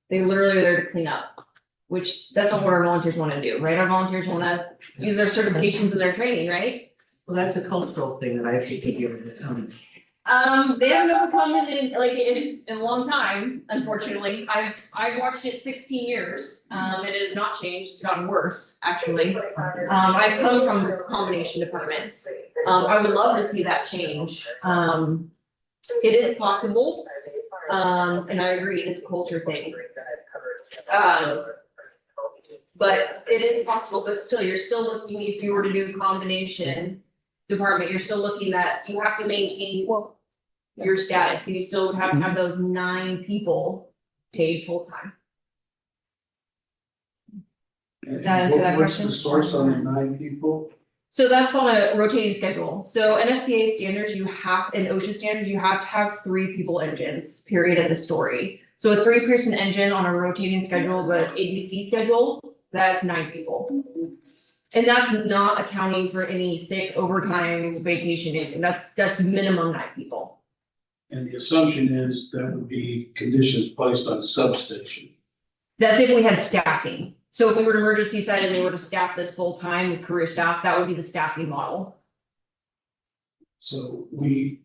they literally are there to clean up. Which that's not what our volunteers wanna do, right? Our volunteers wanna use their certifications and their training, right? Well, that's a cultural thing that I think you They haven't overcome it in a long time, unfortunately. I've watched it 16 years. It has not changed, it's gotten worse, actually. I've come from combination departments. I would love to see that change. It is possible. And I agree, it's a culture thing. But it is possible, but still, you're still looking, if you were to do a combination department, you're still looking at, you have to maintain your status, you still have to have those 9 people paid full-time. Does that answer that question? What's the source on the 9 people? So that's on a rotating schedule. So NFPA standards, and OSHA standards, you have to have 3 people engines, period, of the story. So a 3-person engine on a rotating schedule, but ABC schedule, that's 9 people. And that's not accounting for any sick, overtime, vacation days, and that's minimum 9 people. And the assumption is that would be conditions placed on substation. That's if we had staffing. So if we were to merge a Seaside and they were to staff this full-time with career staff, that would be the staffing model. So we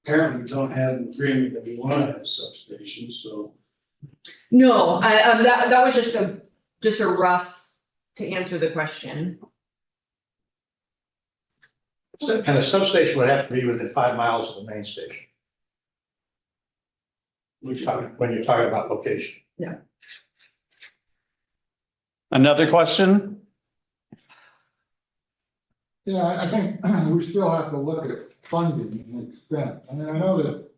apparently don't have an agreement that we want to have a substation, so. No, that was just a rough to answer the question. And a substation would have to be within 5 miles of the main station. When you're talking about location. Yeah. Another question? Yeah, I think we still have to look at funding and expense. I mean, I know that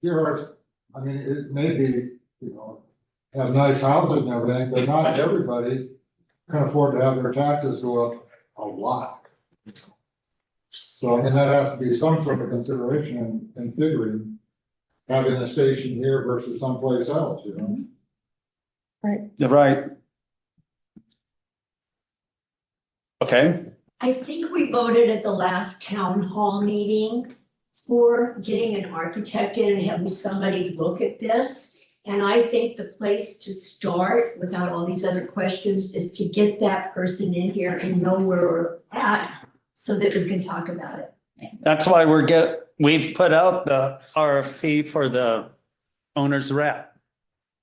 Gearhart, I mean, it may be, have nice houses and everything, but not everybody can afford to have their taxes go up a lot. So, I mean, that has to be some sort of consideration in figuring having a station here versus someplace else, Right. You're right. Okay. I think we voted at the last town hall meeting for getting an architect in and having somebody look at this. And I think the place to start, without all these other questions, is to get that person in here and know where we're at so that we can talk about it. That's why we've put out the RFP for the owner's rep.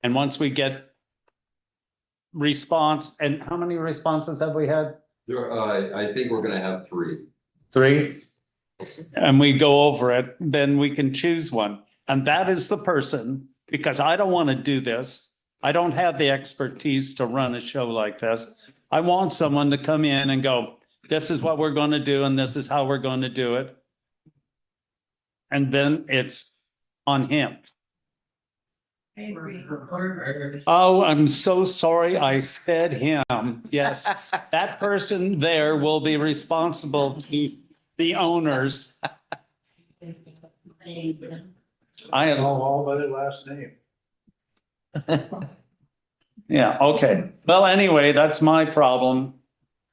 And once we get response, and how many responses have we had? There, I think we're gonna have 3. 3? And we go over it, then we can choose one. And that is the person, because I don't want to do this. I don't have the expertise to run a show like this. I want someone to come in and go, this is what we're going to do, and this is how we're going to do it. And then it's on him. I agree. Oh, I'm so sorry I said him. Yes, that person there will be responsible to the owners. I have all but his last name. Yeah, okay. Well, anyway, that's my problem.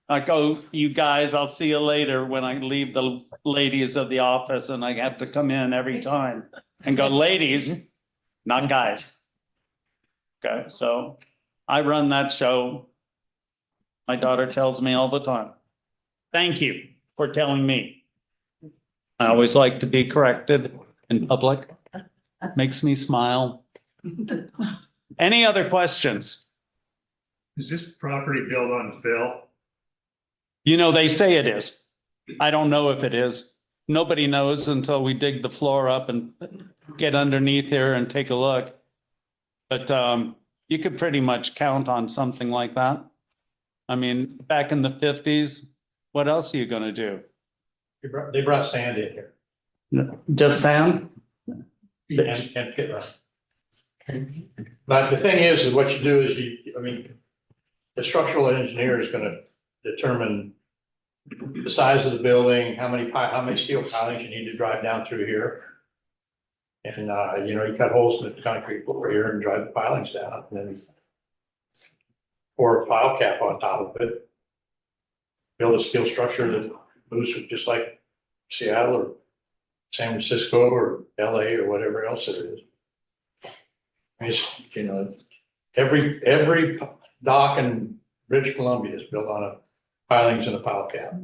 I go, you guys, I'll see you later when I leave the ladies of the office and I have to come in every time and go, ladies, not guys. Okay, so I run that show. My daughter tells me all the time. Thank you for telling me. I always like to be corrected in public. Makes me smile. Any other questions? Is this property built on fill? You know, they say it is. I don't know if it is. Nobody knows until we dig the floor up and get underneath here and take a look. But you could pretty much count on something like that. I mean, back in the 50s, what else are you gonna do? They brought sand in here Just sand? and pit rock. But the thing is what you do is the structural engineer is gonna determine the size of the building, how many steel pilings you need to drive down through here. And, you cut holes in the concrete floor here and drive the pilings down, and then pour a pile cap on top of it. Build a steel structure that moves just like Seattle or San Francisco or LA or whatever else it is. It's, every dock in British Columbia is built on a pilings and a pile cap.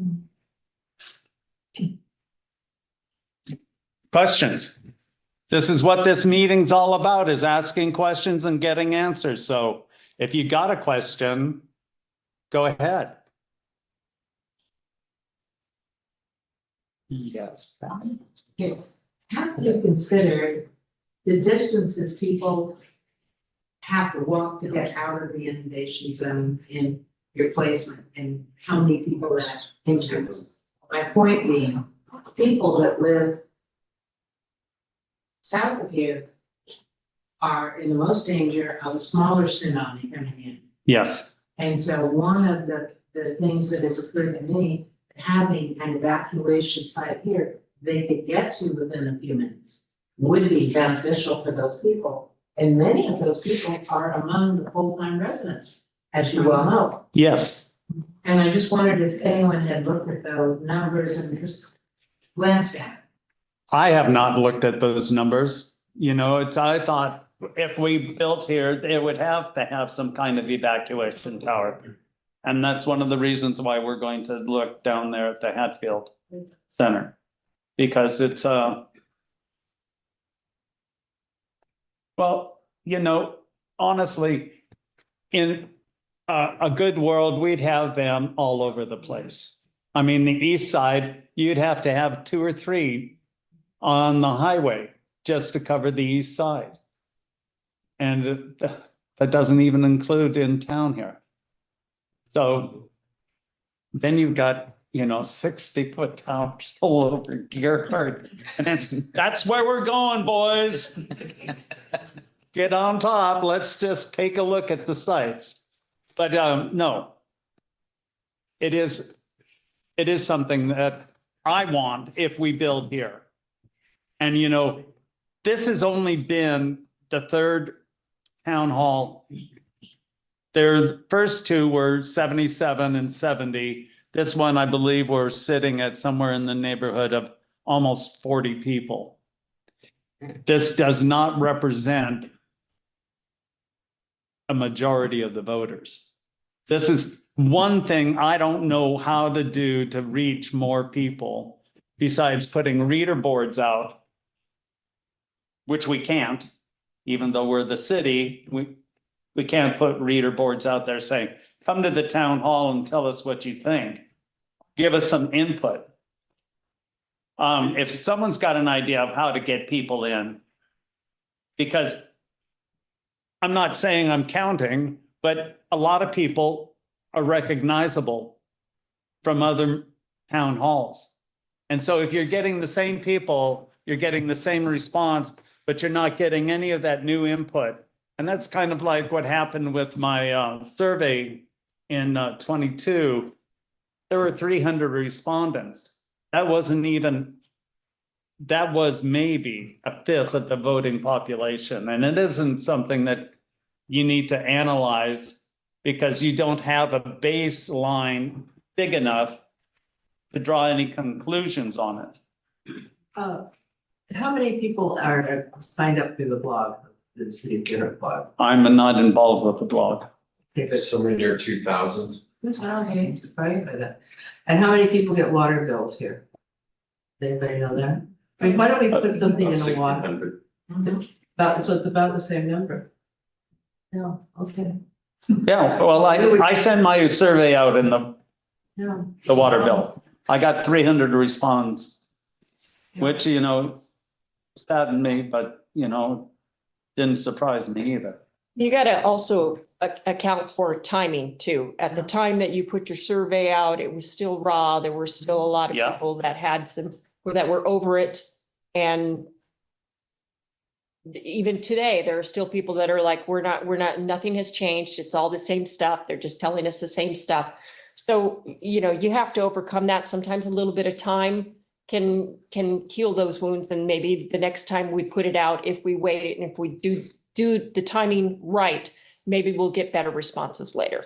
Questions? This is what this meeting's all about, is asking questions and getting answers. So if you got a question, go ahead. Yes. Have you considered the distances people have to walk to get out of the inundation zone in your placement and how many people that impacts? My point being, people that live south of here are in the most danger of a smaller tsunami coming in. Yes. And so one of the things that has occurred to me, having an evacuation site here, they could get to within a few minutes, would be beneficial for those people. And many of those people are among the full-time residents, as you well know. Yes. And I just wondered if anyone had looked at those numbers and just glanced at it. I have not looked at those numbers. I thought if we built here, they would have to have some kind of evacuation tower. And that's one of the reasons why we're going to look down there at the Hatfield Center. Because it's honestly, in a good world, we'd have them all over the place. I mean, the east side, you'd have to have 2 or 3 on the highway just to cover the east side. And that doesn't even include in town here. So then you've got, 60-foot towers all over Gearhart. And that's where we're going, boys. Get on top. Let's just take a look at the sites. But no, it is something that I want if we build here. And this has only been the 3rd town hall. Their first 2 were 77 and 70. This one, I believe, we're sitting at somewhere in the neighborhood of almost 40 people. This does not represent a majority of the voters. This is one thing I don't know how to do to reach more people besides putting reader boards out, which we can't, even though we're the city. We can't put reader boards out there saying, come to the town hall and tell us what you think. Give us some input. If someone's got an idea of how to get people in, because I'm not saying I'm counting, but a lot of people are recognizable from other town halls. And so if you're getting the same people, you're getting the same response, but you're not getting any of that new input. And that's kind of like what happened with my survey in 22. There were 300 respondents. That was maybe a 1/5 of the voting population. And it isn't something that you need to analyze because you don't have a baseline big enough to draw any conclusions on it. How many people are signed up to the blog, the City of Gearhart blog? I'm not involved with the blog. Somewhere near 2,000. Okay, surprised by that. And how many people get water bills here? Does anybody know that? I mean, why don't we put something in the water? So it's about the same number. Yeah, okay, Yeah, well, I sent my survey out in yeah. the water bill. I got 300 response, which, saddened me, but, didn't surprise me either. You gotta also account for timing too. At the time that you put your survey out, it was still raw. There were still a lot of Yeah. people that had that were over it. And even today, there are still people that are like, we're not, nothing has changed. It's all the same stuff. They're just telling us the same stuff. So, you have to overcome that. Sometimes a little bit of time can heal those wounds. And maybe the next time we put it out, if we wait and if we do the timing right, maybe we'll get better responses later.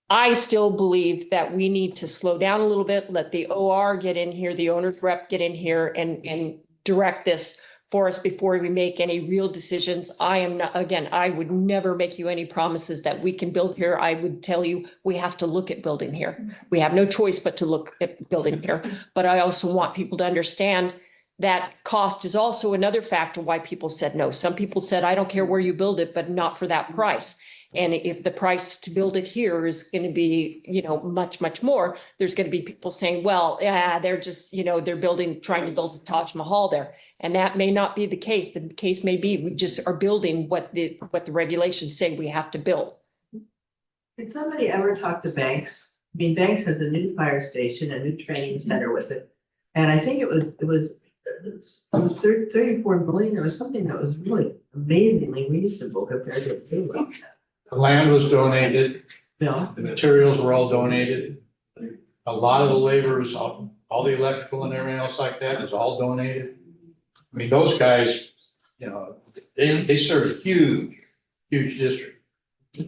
I still believe that we need to slow down a little bit, let the OR get in here, the owner's rep get in here and direct this for us before we make any real decisions. I am not, again, I would never make you any promises that we can build here. I would tell you, we have to look at building here. We have no choice but to look at building here. But I also want people to understand that cost is also another factor why people said no. Some people said, I don't care where you build it, but not for that price. And if the price to build it here is going to be, much, much more, there's going to be people saying, well, yeah, they're just, they're trying to build a Taj Mahal there. And that may not be the case. The case may be, we just are building what the regulations say we have to build. Did somebody ever talk to Banks? I mean, Banks has a new fire station, a new training center with it. And I think it was 34 million. There was something that was really amazingly reasonable compared to it. The land was donated, Yeah. the materials were all donated. A lot of the labor is, all the electrical and everything else like that is all donated. I mean, those guys, they serve a huge district.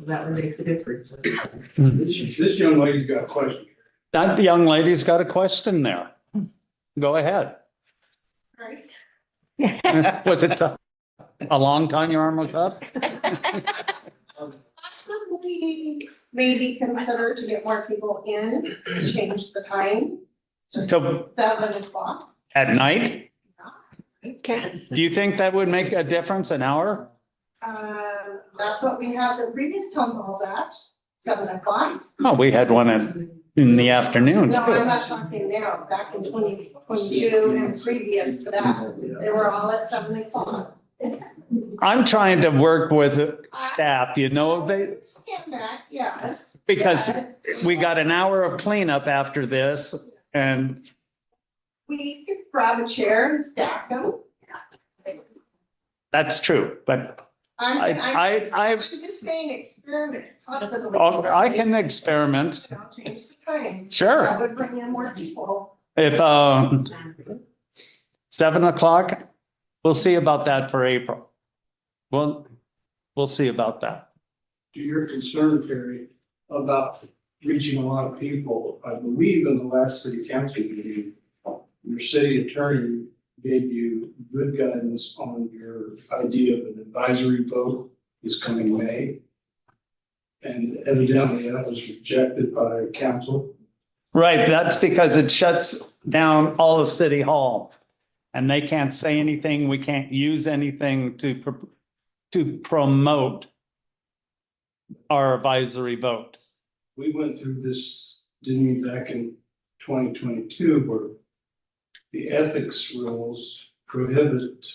That would make the difference. This young lady got a question. That young lady's got a question there. Go ahead. Right? Was it a long time your arm was up? Possibly maybe consider to get more people in, change the time to So 7 o'clock. at night? Okay. Do you think that would make a difference, an hour? That's what we had the previous town halls at, 7 o'clock. Oh, we had one in the afternoon. No, I'm not talking now, back in 2022 and previous to that, they were all at 7 o'clock. I'm trying to work with staff, I understand that, yes. because but we got an hour of cleanup after this and We could grab a chair and stack them. that's true, but I'm just saying experiment, possibly. I can experiment. Change the times. Sure. That would bring in more people. If, 7 o'clock, we'll see about that for April. We'll see about that. To your concern, Terry, about reaching a lot of people, I believe in the last city council meeting, your city attorney gave you good guidance on your idea of an advisory vote this coming May. And evidently that was rejected by council. Right, that's because it shuts down all of City Hall. And they can't say anything, we can't use anything to promote our advisory vote. We went through this, didn't we, back in 2022, where the ethics rules prohibit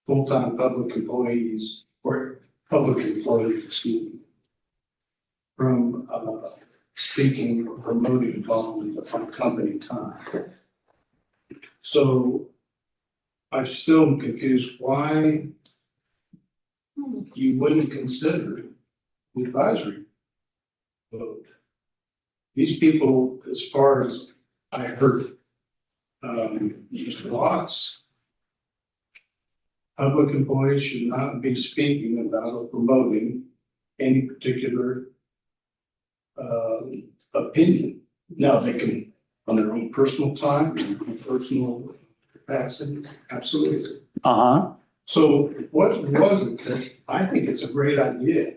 full-time public employees or public employees, excuse me, from speaking or promoting on company time. So I'm still confused why you wouldn't consider the advisory vote. These people, as far as I heard, Mr. Watts, public employees should not be speaking about or promoting any particular opinion. Now, they can, on their own personal time, personal capacity, absolutely. Uh-huh. So what was it that, I think it's a great idea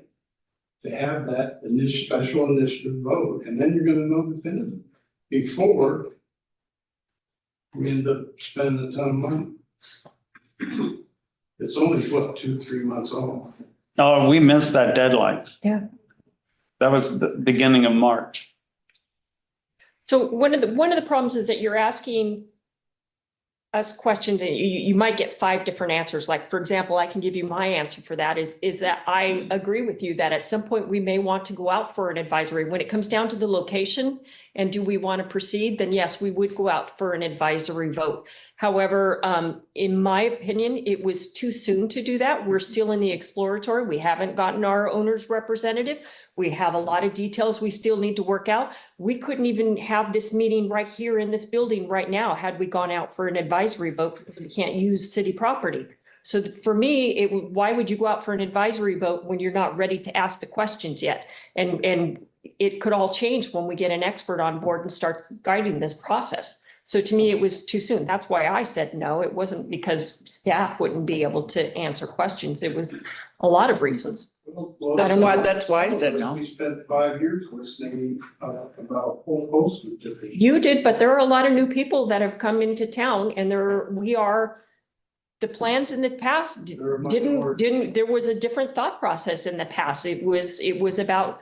to have that special initiative vote, and then you're gonna know definitively before we end up spending a ton of money. It's only what, 2, 3 months off. Oh, we missed that deadline. Yeah. That was the beginning of March. So one of the problems is that you're asking us questions and you might get 5 different answers. Like, for example, I can give you my answer for that is that I agree with you that at some point we may want to go out for an advisory. When it comes down to the location and do we want to proceed, then yes, we would go out for an advisory vote. However, in my opinion, it was too soon to do that. We're still in the exploratory. We haven't gotten our owner's representative. We have a lot of details we still need to work out. We couldn't even have this meeting right here in this building right now had we gone out for an advisory vote because we can't use city property. So for me, why would you go out for an advisory vote when you're not ready to ask the questions yet? And it could all change when we get an expert on board and starts guiding this process. So to me, it was too soon. That's why I said no. It wasn't because staff wouldn't be able to answer questions. It was a lot of reasons. Well, I don't know. that's why I said no. We spent 5 years listening about a whole host of different. You did, but there are a lot of new people that have come into town and the plans in the past there was a different thought process in the past. It was about,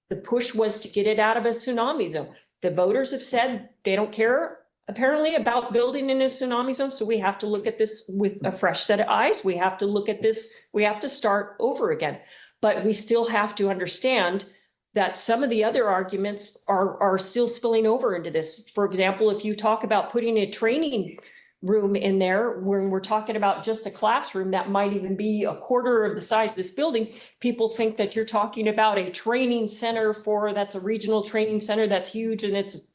the push was to get it out of a tsunami zone. The voters have said they don't care apparently about building in a tsunami zone. So we have to look at this with a fresh set of eyes. We have to look at this. We have to start over again, but we still have to understand that some of the other arguments are still spilling over into this. For example, if you talk about putting a training room in there, when we're talking about just a classroom that might even be a quarter of the size of this building, people think that you're talking about a training center that's a regional training center that's huge and it's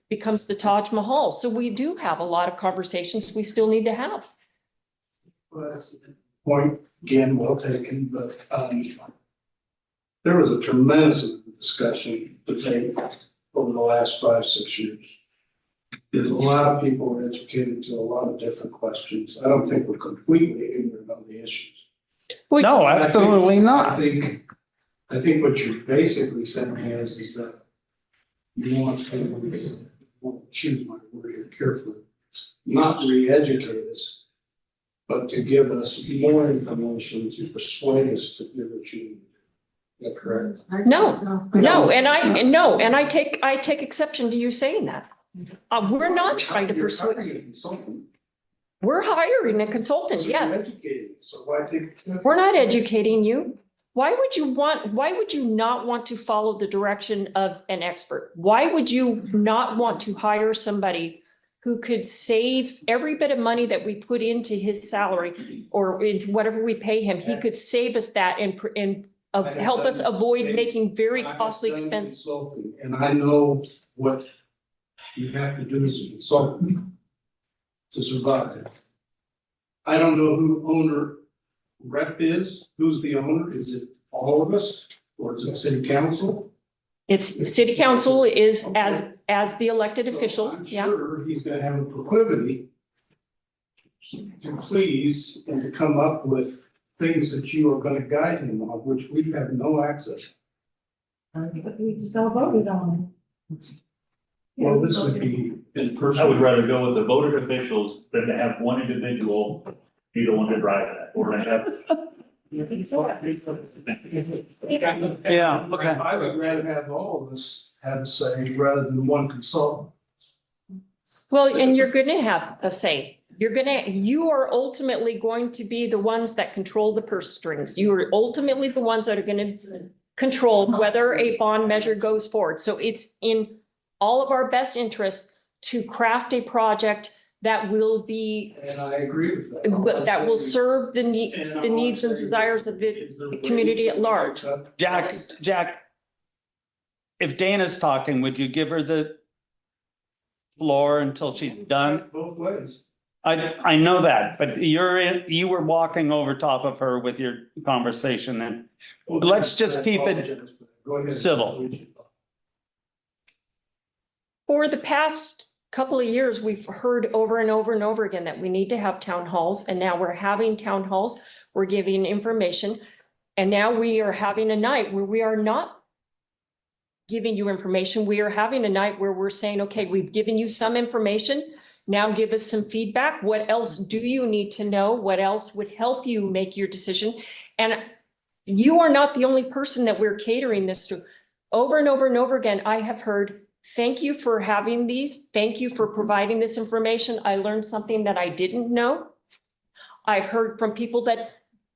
becomes the Taj Mahal. So we do have a lot of conversations we still need to have. Point again, well taken, but there was a tremendous discussion debate over the last 5, 6 years. There's a lot of people who are educated to a lot of different questions. I don't think we're completely ignorant of the issues. No, absolutely not. I think what you're basically saying is that you want to choose my word here carefully, not re-educate us, but to give us more information to persuade us to do what you need. Is that correct? No, and I take exception to you saying that. We're not trying to persuade. We're hiring a consultant, yes. We're not educating you. Why would you not want to follow the direction of an expert? Why would you not want to hire somebody who could save every bit of money that we put into his salary or into whatever we pay him? He could save us that and help us avoid making very costly expenses. And I know what you have to do as a consultant to survive. I don't know who owner rep is, who's the owner, is it all of us, or is it city council? It's the city council is as the elected official, I'm yeah. sure he's gonna have a proclivity to please and to come up with things that you are gonna guide him on, which we have no access. But we just all voted on it. Well, this would be in person. I would rather go with the voted officials than to have one individual be the one to drive that, or to have. Yeah, okay. I would rather have all of us have a say rather than one consultant. Well, and you're gonna have a say. You are ultimately going to be the ones that control the purse strings. You are ultimately the ones that are gonna control whether a bond measure goes forward. So it's in all of our best interest to craft a project that will be, And I agree with that. that will serve the needs and desires of the community at large. Jack, if Dana's talking, would you give her the floor until she's done? Both ways. I know that, but you were walking over top of her with your conversation and let's just keep it civil. For the past couple of years, we've heard over and over and over again that we need to have town halls, and now we're having town halls. We're giving information, and now we are having a night where we are not giving you information. We are having a night where we're saying, okay, we've given you some information. Now give us some feedback. What else do you need to know? What else would help you make your decision? And you are not the only person that we're catering this to. Over and over and over again, I have heard, thank you for having these. Thank you for providing this information. I learned something that I didn't know. I've heard from people that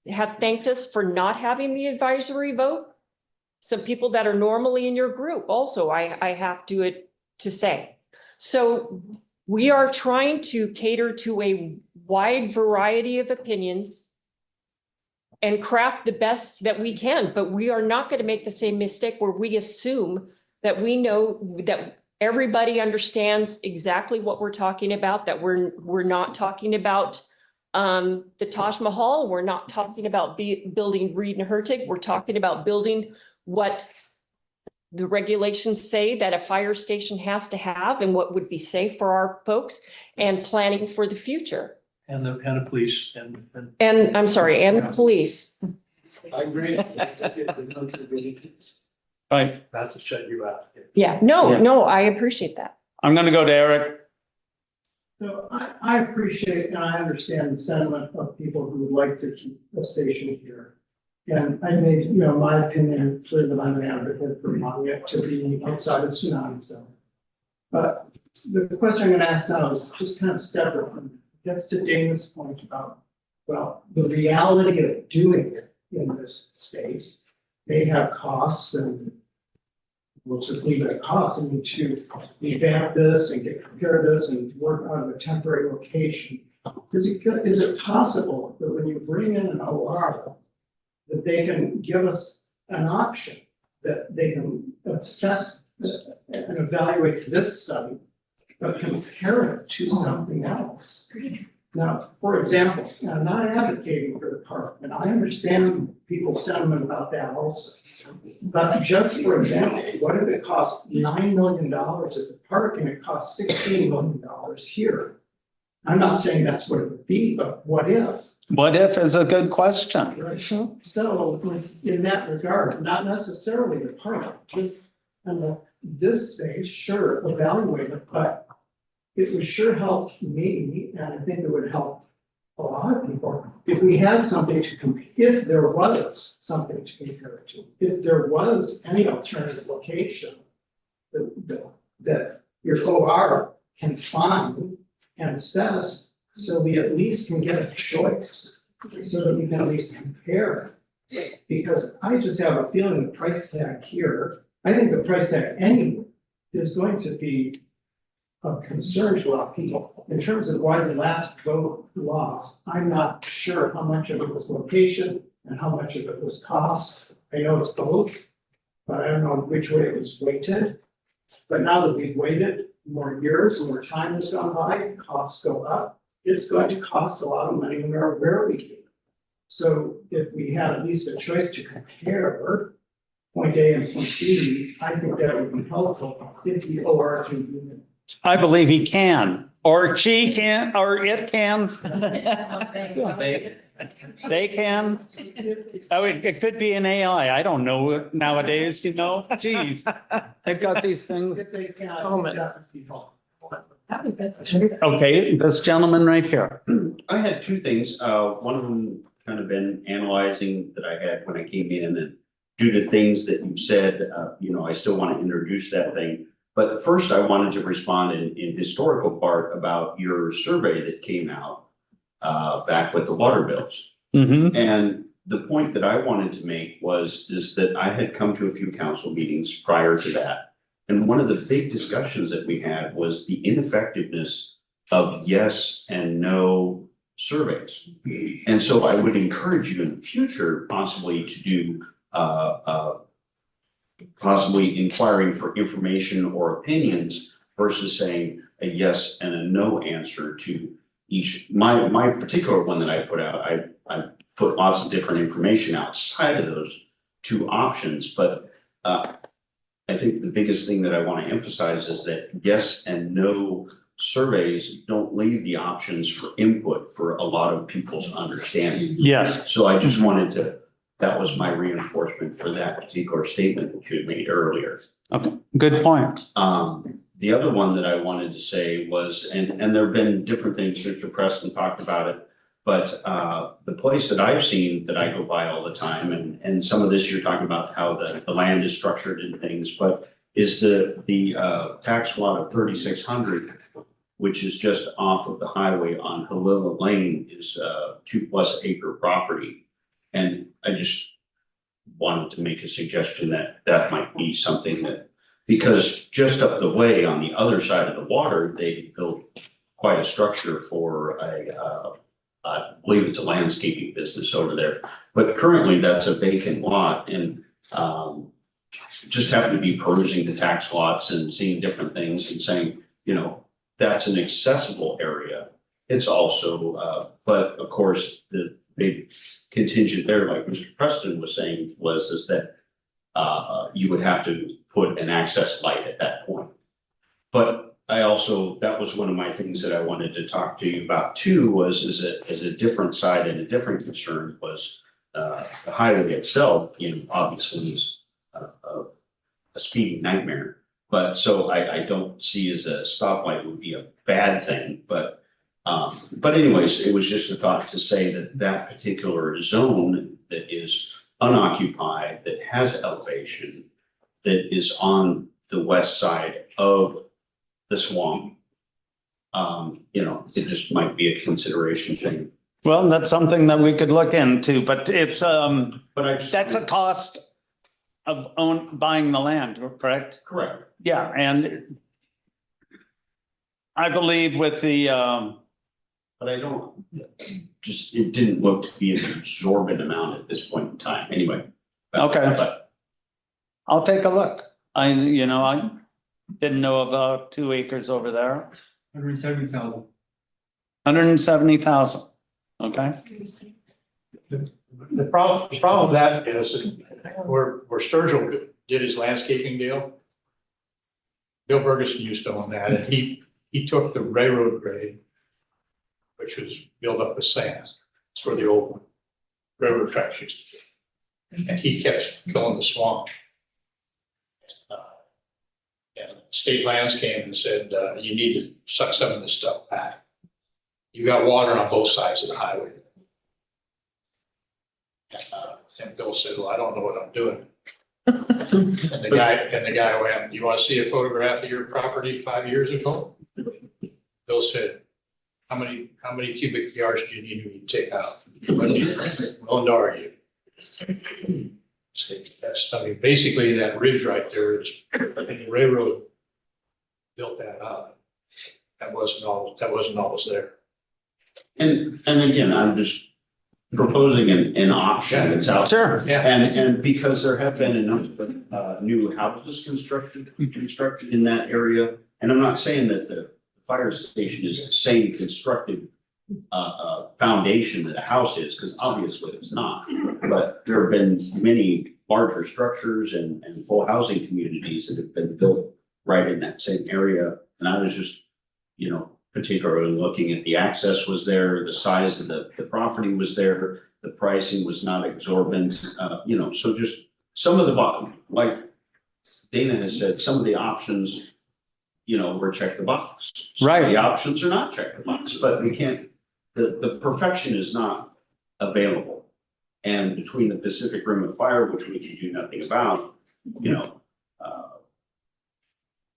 have thanked us for not having the advisory vote. Some people that are normally in your group also, I have to say. So we are trying to cater to a wide variety of opinions and craft the best that we can, but we are not going to make the same mistake where we assume that we know that everybody understands exactly what we're talking about, that we're not talking about the Taj Mahal. We're not talking about building Reed and Hertig. We're talking about building what the regulations say that a fire station has to have and what would be safe for our folks, and planning for the future. And the police And I'm sorry, and the police. I agree. Right. Not to shut you out. Yeah, no, I appreciate that. I'm gonna go to Eric. So I appreciate and I understand the sentiment of people who would like to keep a station here. And I made, my opinion, clear that I'm an advocate for wanting it to be outside of tsunami zone. But the question I'm gonna ask now is just kind of separate from, gets to Dana's point about, well, the reality of doing it in this space may have costs, and we'll just leave it at costs. I mean, to revamp this and prepare this and work out of a temporary location. Is it possible that when you bring in an OR, that they can give us an option, that they can assess and evaluate this site, but compare it to something else? Now, for example, I'm not advocating for the park, and I understand people's sentiment about that also. But just for example, what if it costs $9 million at the park and it costs $16 million here? I'm not saying that's what it would be, but what if? What if is a good question. Right. So in that regard, not necessarily the park, just this space, sure, evaluate it, but it would sure help me, and I think it would help a lot of people, if we had something to compare, if there was something to compare it to, if there was any alternative location that your OR can find and assess, so we at least can get a choice, so that we can at least compare. Because I just have a feeling the price tag here, I think the price tag anyway is going to be of concern to a lot of people. In terms of why the last vote lost, I'm not sure how much of it was location and how much of it was cost. I know it's both, but I don't know which way it was weighted. But now that we've waited more years, more time has gone by, costs go up, it's going to cost a lot of money no matter where we go. So if we had at least a choice to compare point A and point B, I think that would be helpful if the OR can do it. I believe he can, or she can, or it can. They can. Oh, it could be an AI. I don't know nowadays, geez. They've got these things. If they can, Okay, this gentleman right here. I had two things. One of them kind of been analyzing that I had when I came in, and due to things that you said, I still want to introduce that thing. But first I wanted to respond in historical part about your survey that came out back with the water bills. Mm-hmm. And the point that I wanted to make is that I had come to a few council meetings prior to that. And one of the big discussions that we had was the ineffectiveness of yes and no surveys. And so I would encourage you in the future possibly to do possibly inquiring for information or opinions versus saying a yes and a no answer to each. My particular one that I put out, I put lots of different information outside of those two options, but I think the biggest thing that I want to emphasize is that yes and no surveys don't leave the options for input for a lot of people's understanding. Yes. So I just wanted to, that was my reinforcement for that particular statement that you had made earlier. Okay, good point. the other one that I wanted to say was, and there've been different things, Mr. Preston talked about it. But the place that I've seen that I go by all the time, and some of this you're talking about how the land is structured and things, but is the tax lot of 3,600, which is just off of the highway on Halila Lane, is 2+ acre property. And I just wanted to make a suggestion that that might be something that, because just up the way on the other side of the water, they built quite a structure for I believe it's a landscaping business over there, but currently that's a vacant lot, and just happened to be perusing the tax lots and seeing different things and saying, you know, that's an accessible area. It's also, but of course, the big contingent there, like Mr. Preston was saying, is that you would have to put an access light at that point. But I also, that was one of my things that I wanted to talk to you about too, was as a different side and a different concern was the highway itself, you know, obviously is a speeding nightmare. But so I don't see as a stoplight would be a bad thing, but anyways, it was just a thought to say that that particular zone that is unoccupied, that has elevation, that is on the west side of the swamp. You know, it just might be a consideration thing. Well, that's something that we could look into, but it's, But that's a cost of buying the land, correct? Correct. Yeah, and I believe with the, But I don't, just, it didn't look to be an exorbitant amount at this point in time, anyway. Okay. But I'll take a look. I didn't know about 2 acres over there. 170,000. 170,000, okay? The problem with that is where Sturgill did his landscaping deal. Bill Bergeson used to own that, and he took the railroad grade, which was built up with sand. It's where the old railroad tracks used to be. And he kept filling the swamp. And state lands came and said, you need to suck some of this stuff back. You got water on both sides of the highway. And Bill said, well, I don't know what I'm doing. And the guy went, you want to see a photograph of your property 5 years ago? Bill said, how many cubic yards do you need me to take out? Willing to argue. That's, I mean, basically that ridge right there is, the railroad built that up. That wasn't always there. And again, I'm just proposing an option that's out. Sure. Yeah. And because there have been a number of new houses constructed in that area, and I'm not saying that the fire station is the same constructed foundation that a house is, because obviously it's not. But there have been many larger structures and full housing communities that have been built right in that same area. And I was just, you know, particularly looking at the access was there, the size of the property was there, the pricing was not exorbitant, you know, so just some of the, like Dana has said, some of the options, you know, were check the box. Right. The options are not check the box, but we can't, the perfection is not available. And between the Pacific Rim of Fire, which we can do nothing about, you know,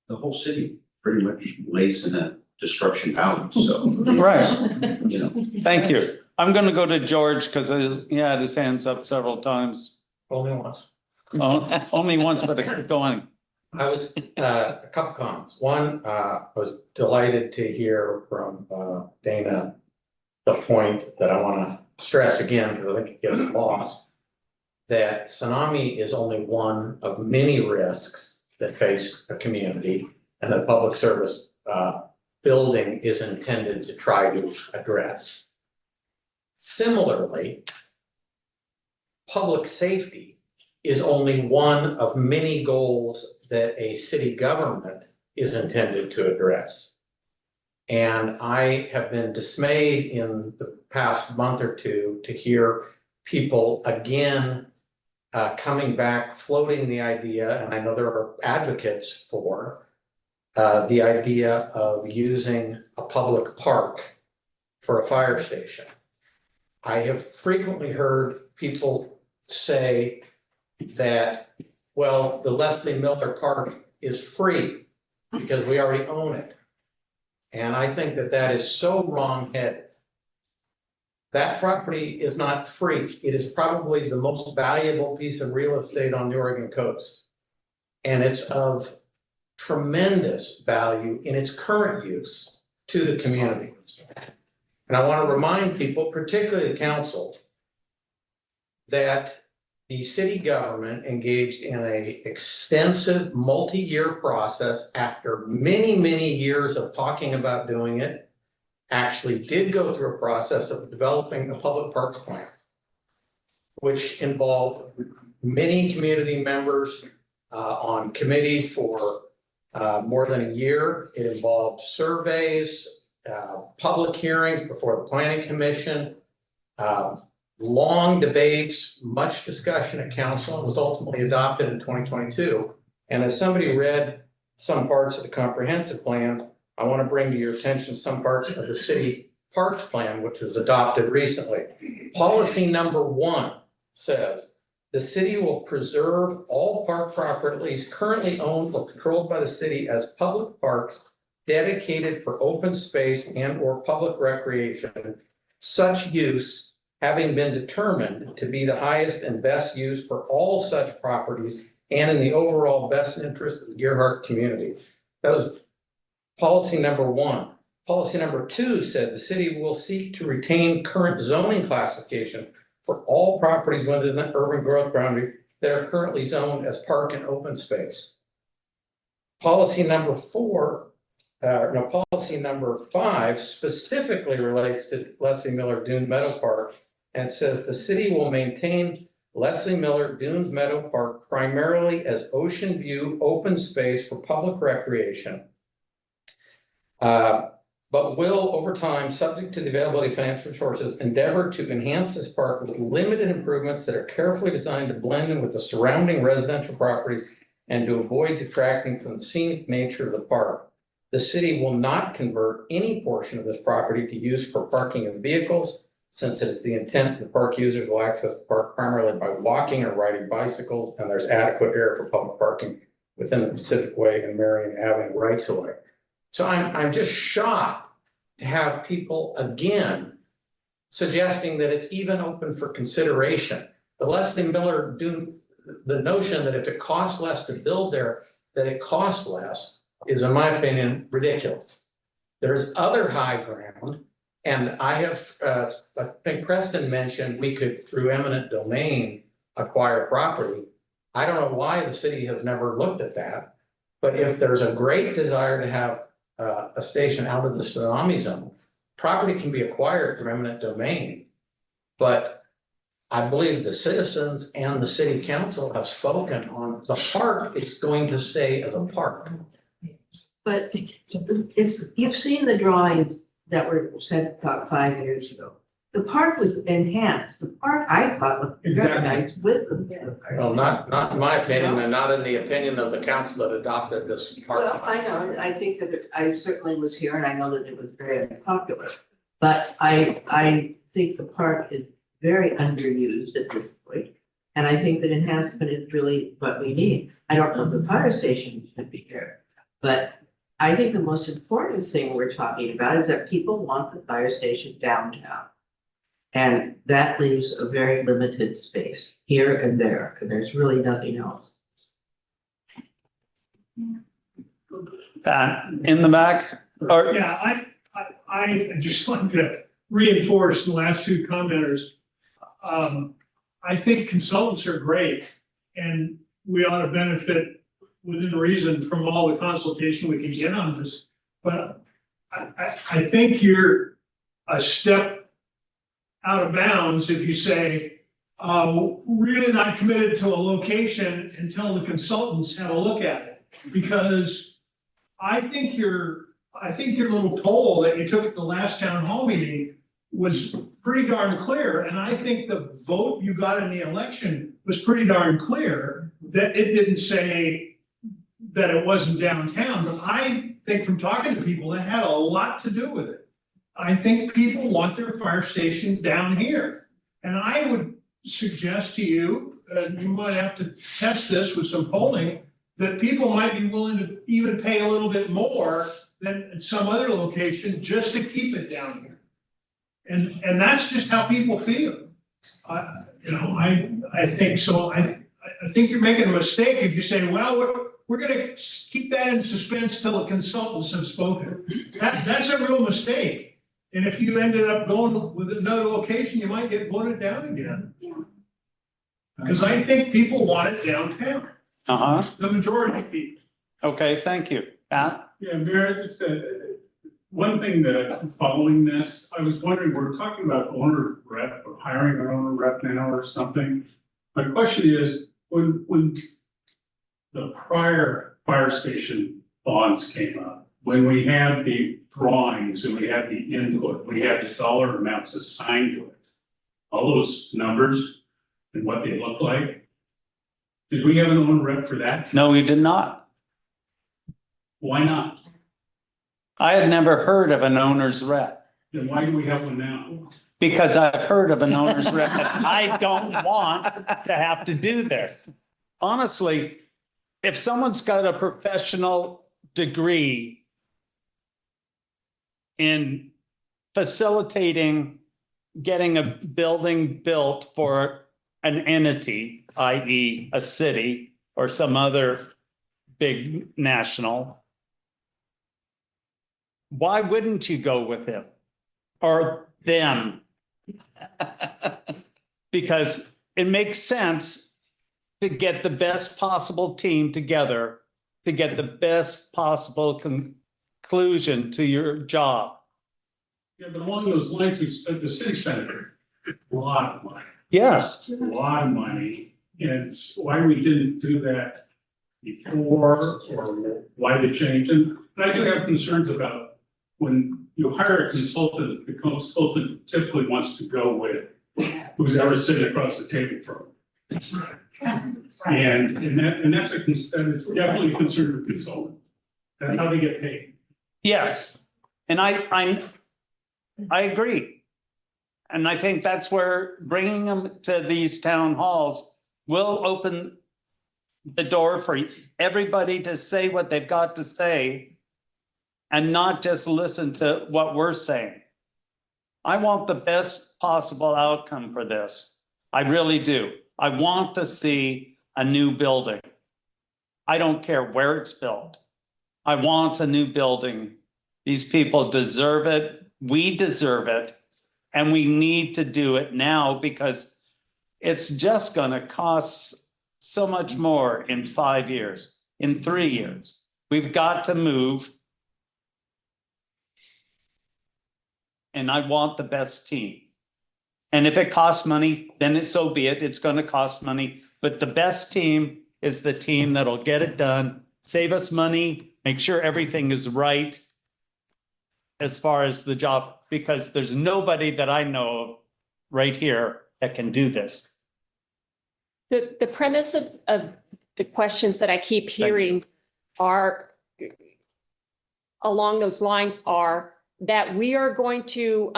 the whole city pretty much lays in a destruction valley, so. Right. You know. Thank you. I'm gonna go to George because he had his hands up several times. Only once. Oh, only once, but go on. I was, a couple comments. One, I was delighted to hear from Dana the point that I want to stress again, because I think it gets lost, that tsunami is only one of many risks that face a community, and that public service building is intended to try to address. Similarly, public safety is only one of many goals that a city government is intended to address. And I have been dismayed in the past month or two to hear people again coming back, floating the idea, and I know there are advocates for the idea of using a public park for a fire station. I have frequently heard people say that, well, the Leslie Miller Park is free because we already own it. And I think that that is so wrong-headed. That property is not free. It is probably the most valuable piece of real estate on the Oregon coast. And it's of tremendous value in its current use to the community. And I want to remind people, particularly the council, that the city government engaged in an extensive multi-year process after many, many years of talking about doing it, actually did go through a process of developing a public parks plan, which involved many community members on committee for more than a year. It involved surveys, public hearings before the planning commission, long debates, much discussion at council, and was ultimately adopted in 2022. And as somebody read some parts of the comprehensive plan, I want to bring to your attention some parts of the city parks plan, which was adopted recently. Policy number 1 says, the city will preserve all park properties currently owned or controlled by the city as public parks dedicated for open space and or public recreation, such use having been determined to be the highest and best use for all such properties and in the overall best interest of the Gearhart community. That was policy number 1. Policy number 2 said the city will seek to retain current zoning classification for all properties within the urban growth boundary that are currently zoned as park and open space. Policy number 5 specifically relates to Leslie Miller Dunes Meadow Park, and it says the city will maintain Leslie Miller Dunes Meadow Park primarily as ocean view open space for public recreation, but will over time, subject to the availability of financial resources, endeavor to enhance this park with limited improvements that are carefully designed to blend in with the surrounding residential properties and to avoid detracting from the scenic nature of the park. The city will not convert any portion of this property to use for parking of vehicles, since it is the intent the park users will access the park primarily by walking or riding bicycles, and there's adequate area for public parking within the Pacific Way and Marion Avenue rights of way. So I'm just shocked to have people again suggesting that it's even open for consideration. The Leslie Miller Dune, the notion that if it costs less to build there, that it costs less is, in my opinion, ridiculous. There's other high ground, and I think Preston mentioned we could, through eminent domain, acquire property. I don't know why the city has never looked at that, but if there's a great desire to have a station out of the tsunami zone, property can be acquired through eminent domain. But I believe the citizens and the city council have spoken on the park is going to stay as a park. But if you've seen the drawings that were sent about 5 years ago, the park was enhanced. The park, I thought, was very nice with them. Well, not in my opinion, and not in the opinion of the council that adopted this park. Well, I know, I think that I certainly was here and I know that it was very unpopular. But I think the park is very underused at this point. And I think that enhancement is really what we need. I don't know if the fire station should be here, but I think the most important thing we're talking about is that people want the fire station downtown. And that leaves a very limited space here and there, and there's really nothing else. Pat, in the back, or Yeah, I just like to reinforce the last 2 commenters. I think consultants are great, and we ought to benefit within reason from all the consultation we can get on this. But I think you're a step out of bounds if you say, really not committed to a location until the consultants have a look at it. Because I think your little poll that you took at the last town hall meeting was pretty darn clear. And I think the vote you got in the election was pretty darn clear that it didn't say that it wasn't downtown, but I think from talking to people, it had a lot to do with it. I think people want their fire stations down here. And I would suggest to you, you might have to test this with some polling, that people might be willing to even pay a little bit more than at some other location just to keep it down here. And that's just how people feel. I think so. I think you're making a mistake if you say, well, we're gonna keep that in suspense till the consultants have spoken. That's a real mistake. And if you ended up going with another location, you might get voted down again. Because I think people want it downtown, Uh-huh. the majority of people. Okay, thank you. Pat? Yeah, Mayor, just one thing that following this, I was wondering, we're talking about owner rep or hiring an owner rep now or something. My question is, when the prior fire station bonds came up, when we had the drawings and we had the input, we had the dollar amounts assigned to it, all those numbers and what they look like. Did we have an owner rep for that? No, we did not. Why not? I had never heard of an owner's rep. Then why do we have one now? Because I've heard of an owner's rep, and I don't want to have to do this. Honestly, if someone's got a professional degree in facilitating getting a building built for an entity, i.e. a city or some other big national, why wouldn't you go with him or them? Because it makes sense to get the best possible team together to get the best possible conclusion to your job. Yeah, but along those lines, the city spent a lot of money. Yes. A lot of money, and why we didn't do that before, or why the change, and I do have concerns about when you hire a consultant, the consultant typically wants to go with who's ever sitting across the table from. And that's definitely a concern of consultant, and how they get paid. Yes, and I agree. And I think that's where bringing them to these town halls will open the door for everybody to say what they've got to say and not just listen to what we're saying. I want the best possible outcome for this. I really do. I want to see a new building. I don't care where it's built. I want a new building. These people deserve it. We deserve it. And we need to do it now because it's just going to cost so much more in 5 years, in 3 years. We've got to move. And I want the best team. And if it costs money, then so be it. It's going to cost money. But the best team is the team that'll get it done, save us money, make sure everything is right as far as the job, because there's nobody that I know of right here that can do this. The premise of the questions that I keep hearing are along those lines are that we are going to,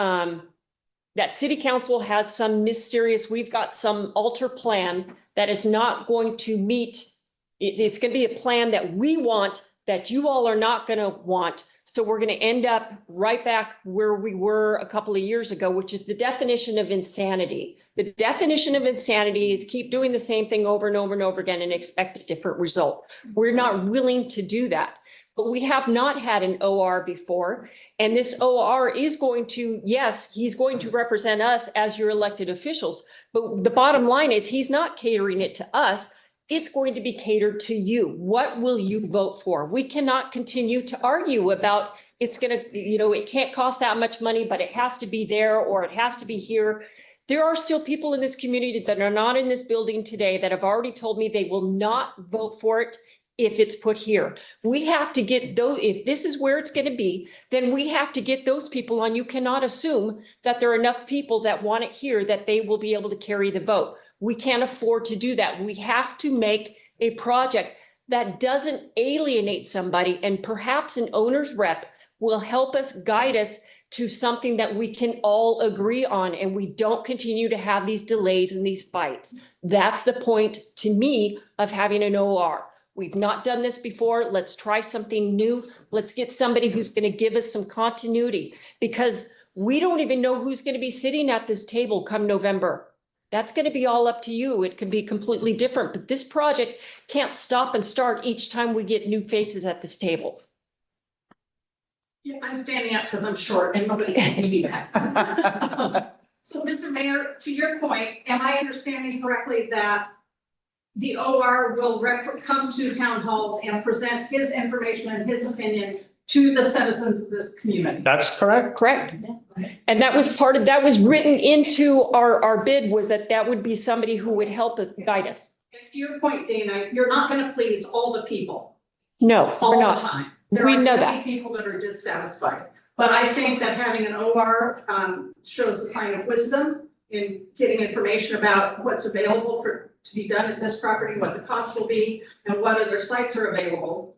that city council has some mysterious, we've got some alter plan that is not going to meet, it's going to be a plan that we want that you all are not going to want. So we're going to end up right back where we were a couple of years ago, which is the definition of insanity. The definition of insanity is keep doing the same thing over and over and over again and expect a different result. We're not willing to do that. But we have not had an OR before. And this OR is going to, yes, he's going to represent us as your elected officials. But the bottom line is he's not catering it to us. It's going to be catered to you. What will you vote for? We cannot continue to argue about it's going to, it can't cost that much money, but it has to be there or it has to be here. There are still people in this community that are not in this building today that have already told me they will not vote for it if it's put here. We have to get those, if this is where it's going to be, then we have to get those people on. You cannot assume that there are enough people that want it here that they will be able to carry the vote. We can't afford to do that. We have to make a project that doesn't alienate somebody, and perhaps an owner's rep will help us guide us to something that we can all agree on, and we don't continue to have these delays and these fights. That's the point to me of having an OR. We've not done this before. Let's try something new. Let's get somebody who's going to give us some continuity, because we don't even know who's going to be sitting at this table come November. That's going to be all up to you. It could be completely different, but this project can't stop and start each time we get new faces at this table. Yeah, I'm standing up because I'm short and nobody can see me back. So, Mr. Mayor, to your point, am I understanding correctly that the OR will come to town halls and present his information and his opinion to the citizens of this community? That's correct. Correct. And that was that was written into our bid, was that would be somebody who would help us, guide us. And to your point, Dana, you're not going to please all the people No, we're all the not. time. We There are know going that. to be people that are dissatisfied. But I think that having an OR shows a sign of wisdom in getting information about what's available to be done at this property, what the cost will be, and what other sites are available,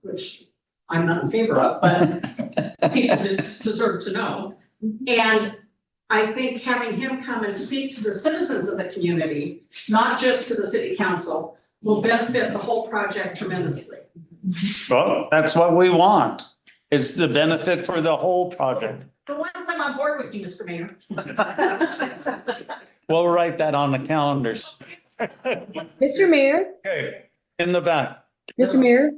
which I'm not in favor of, but people deserve to know. And I think having him come and speak to the citizens of the community, not just to the city council, will benefit the whole project tremendously. Well, that's what we want, is the benefit for the whole project. For once, I'm on board with you, Mr. Mayor. We'll write that on the calendars. Mr. Mayor, Okay, in the back. Mr. Mayor,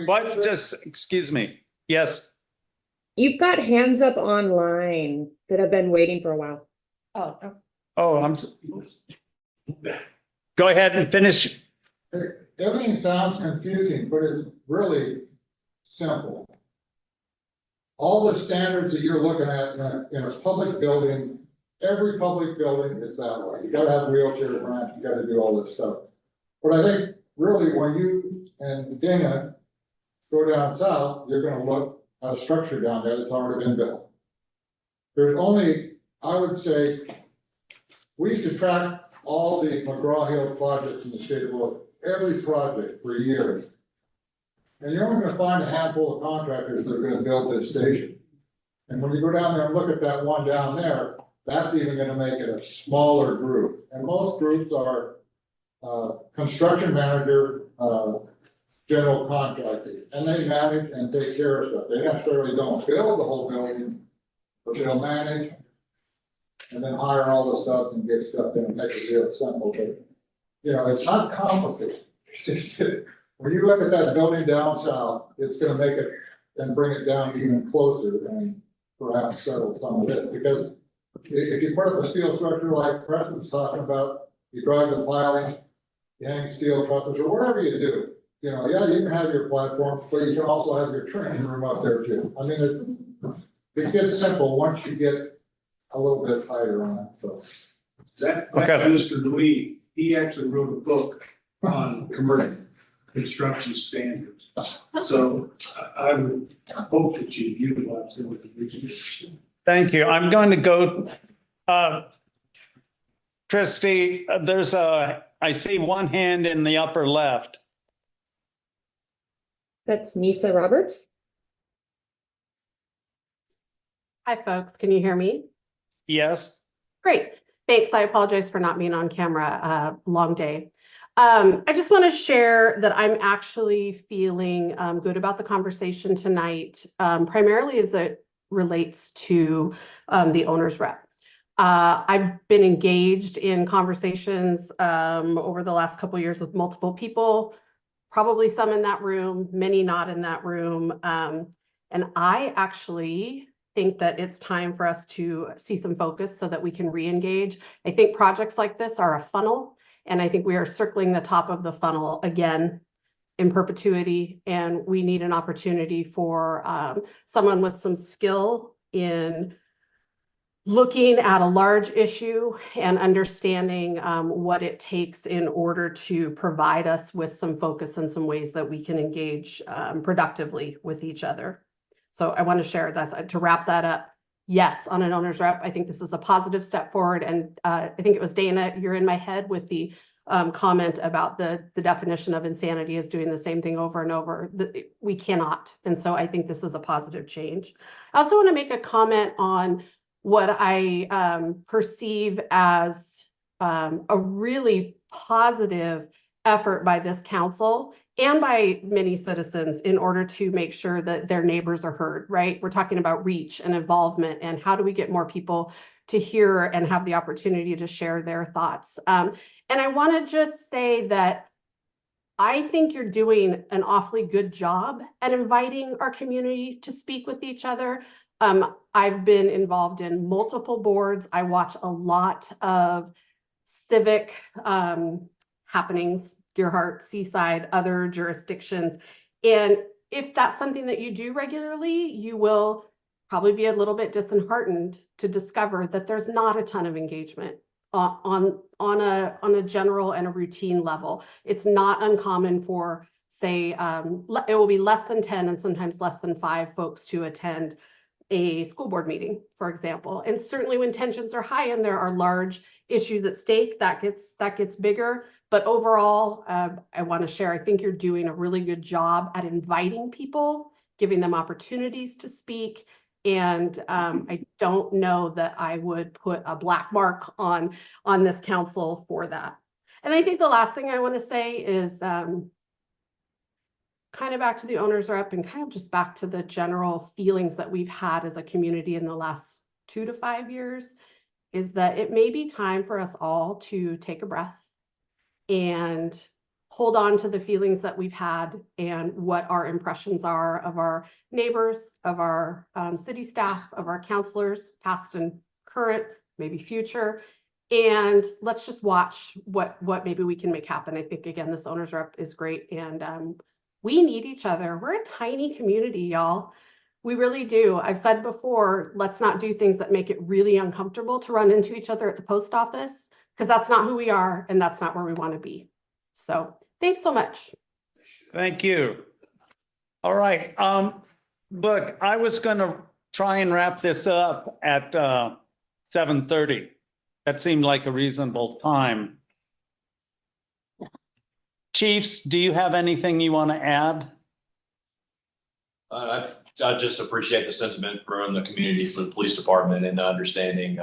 What, just, excuse me. Yes, you've got hands up online that have been waiting for a while. oh, go ahead and finish. Everything sounds confusing, but it's really simple. All the standards that you're looking at in a public building, every public building is that way. You gotta have wheelchair ramp, you gotta do all this stuff. But I think really when you and Dana go down south, you're gonna look at a structure down there that's already been built. There's only, I would say, we used to track all the McGraw-Hill projects in the state of Florida, every project for years. And you're only gonna find a handful of contractors that are gonna build this station. And when you go down there and look at that one down there, that's even gonna make it a smaller group. And most groups are construction manager, general contractor, and they manage and take care of stuff. They necessarily don't build the whole building, but they'll manage and then hire all the stuff and get stuff in and make it real simple. But, you know, it's not complicated. It's just that when you look at that building down south, it's gonna make it and bring it down even closer and perhaps settle some of it. Because if you put up a steel structure like Preston's talking about, you drive the piling, you hang steel trusses or whatever you do, you know, yeah, you can have your platform, but you can also have your training room up there too. I mean, it gets simple once you get a little bit tighter on it, so. That Mr. Lee, he actually wrote a book on commercial construction standards. So I would hope that you utilize it with the research. Thank you. I'm going to go, Christie, I see one hand in the upper left. That's Nisa Roberts. Hi, folks. Can you hear me? Yes. Great. Thanks. I apologize for not being on camera. Long day. I just want to share that I'm actually feeling good about the conversation tonight, primarily as it relates to the owner's rep. I've been engaged in conversations over the last couple of years with multiple people, probably some in that room, many not in that room. And I actually think that it's time for us to see some focus so that we can re-engage. I think projects like this are a funnel, and I think we are circling the top of the funnel again in perpetuity, and we need an opportunity for someone with some skill in looking at a large issue and understanding what it takes in order to provide us with some focus and some ways that we can engage productively with each other. So I want to share that to wrap that up. Yes, on an owner's rep, I think this is a positive step forward. And I think it was Dana, you're in my head with the comment about the definition of insanity is doing the same thing over and over. We cannot. And so I think this is a positive change. I also want to make a comment on what I perceive as a really positive effort by this council and by many citizens in order to make sure that their neighbors are heard, right? We're talking about reach and involvement and how do we get more people to hear and have the opportunity to share their thoughts. And I want to just say that I think you're doing an awfully good job at inviting our community to speak with each other. I've been involved in multiple boards. I watch a lot of civic happenings, Gearhart, Seaside, other jurisdictions. And if that's something that you do regularly, you will probably be a little bit disheartened to discover that there's not a ton of engagement on a general and a routine level. It's not uncommon for, say, it will be less than 10 and sometimes less than 5 folks to attend a school board meeting, for example. And certainly when tensions are high and there are large issues at stake, that gets bigger. But overall, I want to share, I think you're doing a really good job at inviting people, giving them opportunities to speak. And I don't know that I would put a black mark on this council for that. And I think the last thing I want to say is kind of back to the owner's rep and kind of just back to the general feelings that we've had as a community in the last 2 to 5 years, is that it may be time for us all to take a breath and hold on to the feelings that we've had and what our impressions are of our neighbors, of our city staff, of our counselors, past and current, maybe future. And let's just watch what maybe we can make happen. I think, again, this owner's rep is great. And we need each other. We're a tiny community, y'all. We really do. I've said before, let's not do things that make it really uncomfortable to run into each other at the post office, because that's not who we are and that's not where we want to be. So thanks so much. Thank you. All right. Look, I was going to try and wrap this up at 7:30. That seemed like a reasonable time. Chiefs, do you have anything you want to add? I just appreciate the sentiment from the community, for the police department, and the understanding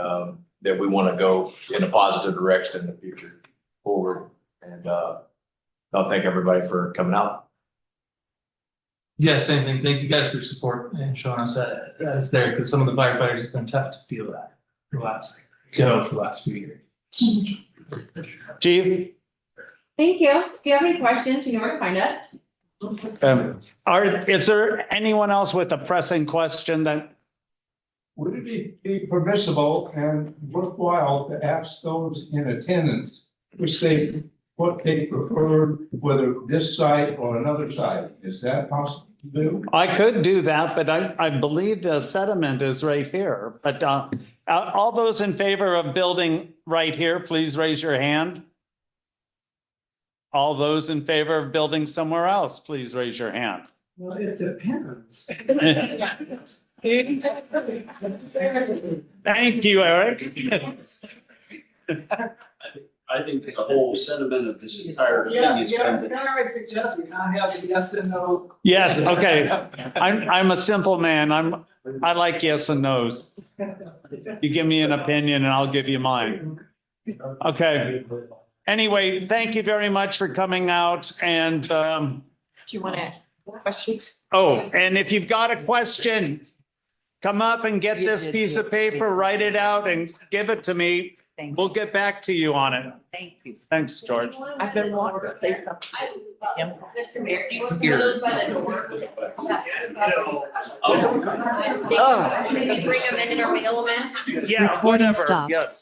that we want to go in a positive direction in the future forward. And I'll thank everybody for coming out. Yeah, same thing. Thank you guys for your support and showing us that it's there, because some of the firefighters have been tough to feel that for the last few years. Chief? Thank you. If you have any questions, you know where to find us. Is there anyone else with a pressing question that? Would it be permissible and worthwhile to ask those in attendance which what they prefer, whether this site or another site? Is that possible to do? I could do that, but I believe the sediment is right here. But all those in favor of building right here, please raise your hand. All those in favor of building somewhere else, please raise your hand. Well, it depends. Thank you, Eric. I think the whole sentiment of this entire thing is. I suggest we not have a yes and no. Yes, okay. I'm a simple man. I like yes and no's. You give me an opinion and I'll give you mine. Okay. Anyway, thank you very much for coming out and Do you want to add questions? oh, and if you've got a question, come up and get this piece of paper, write it out and give it to me. We'll get back to you on it. Thank you. Thanks, George. I've been wanting to say something. Mr. Mayor, do you want those by the door? Oh. Maybe bring them in or mail them in? Yeah, whatever, yes.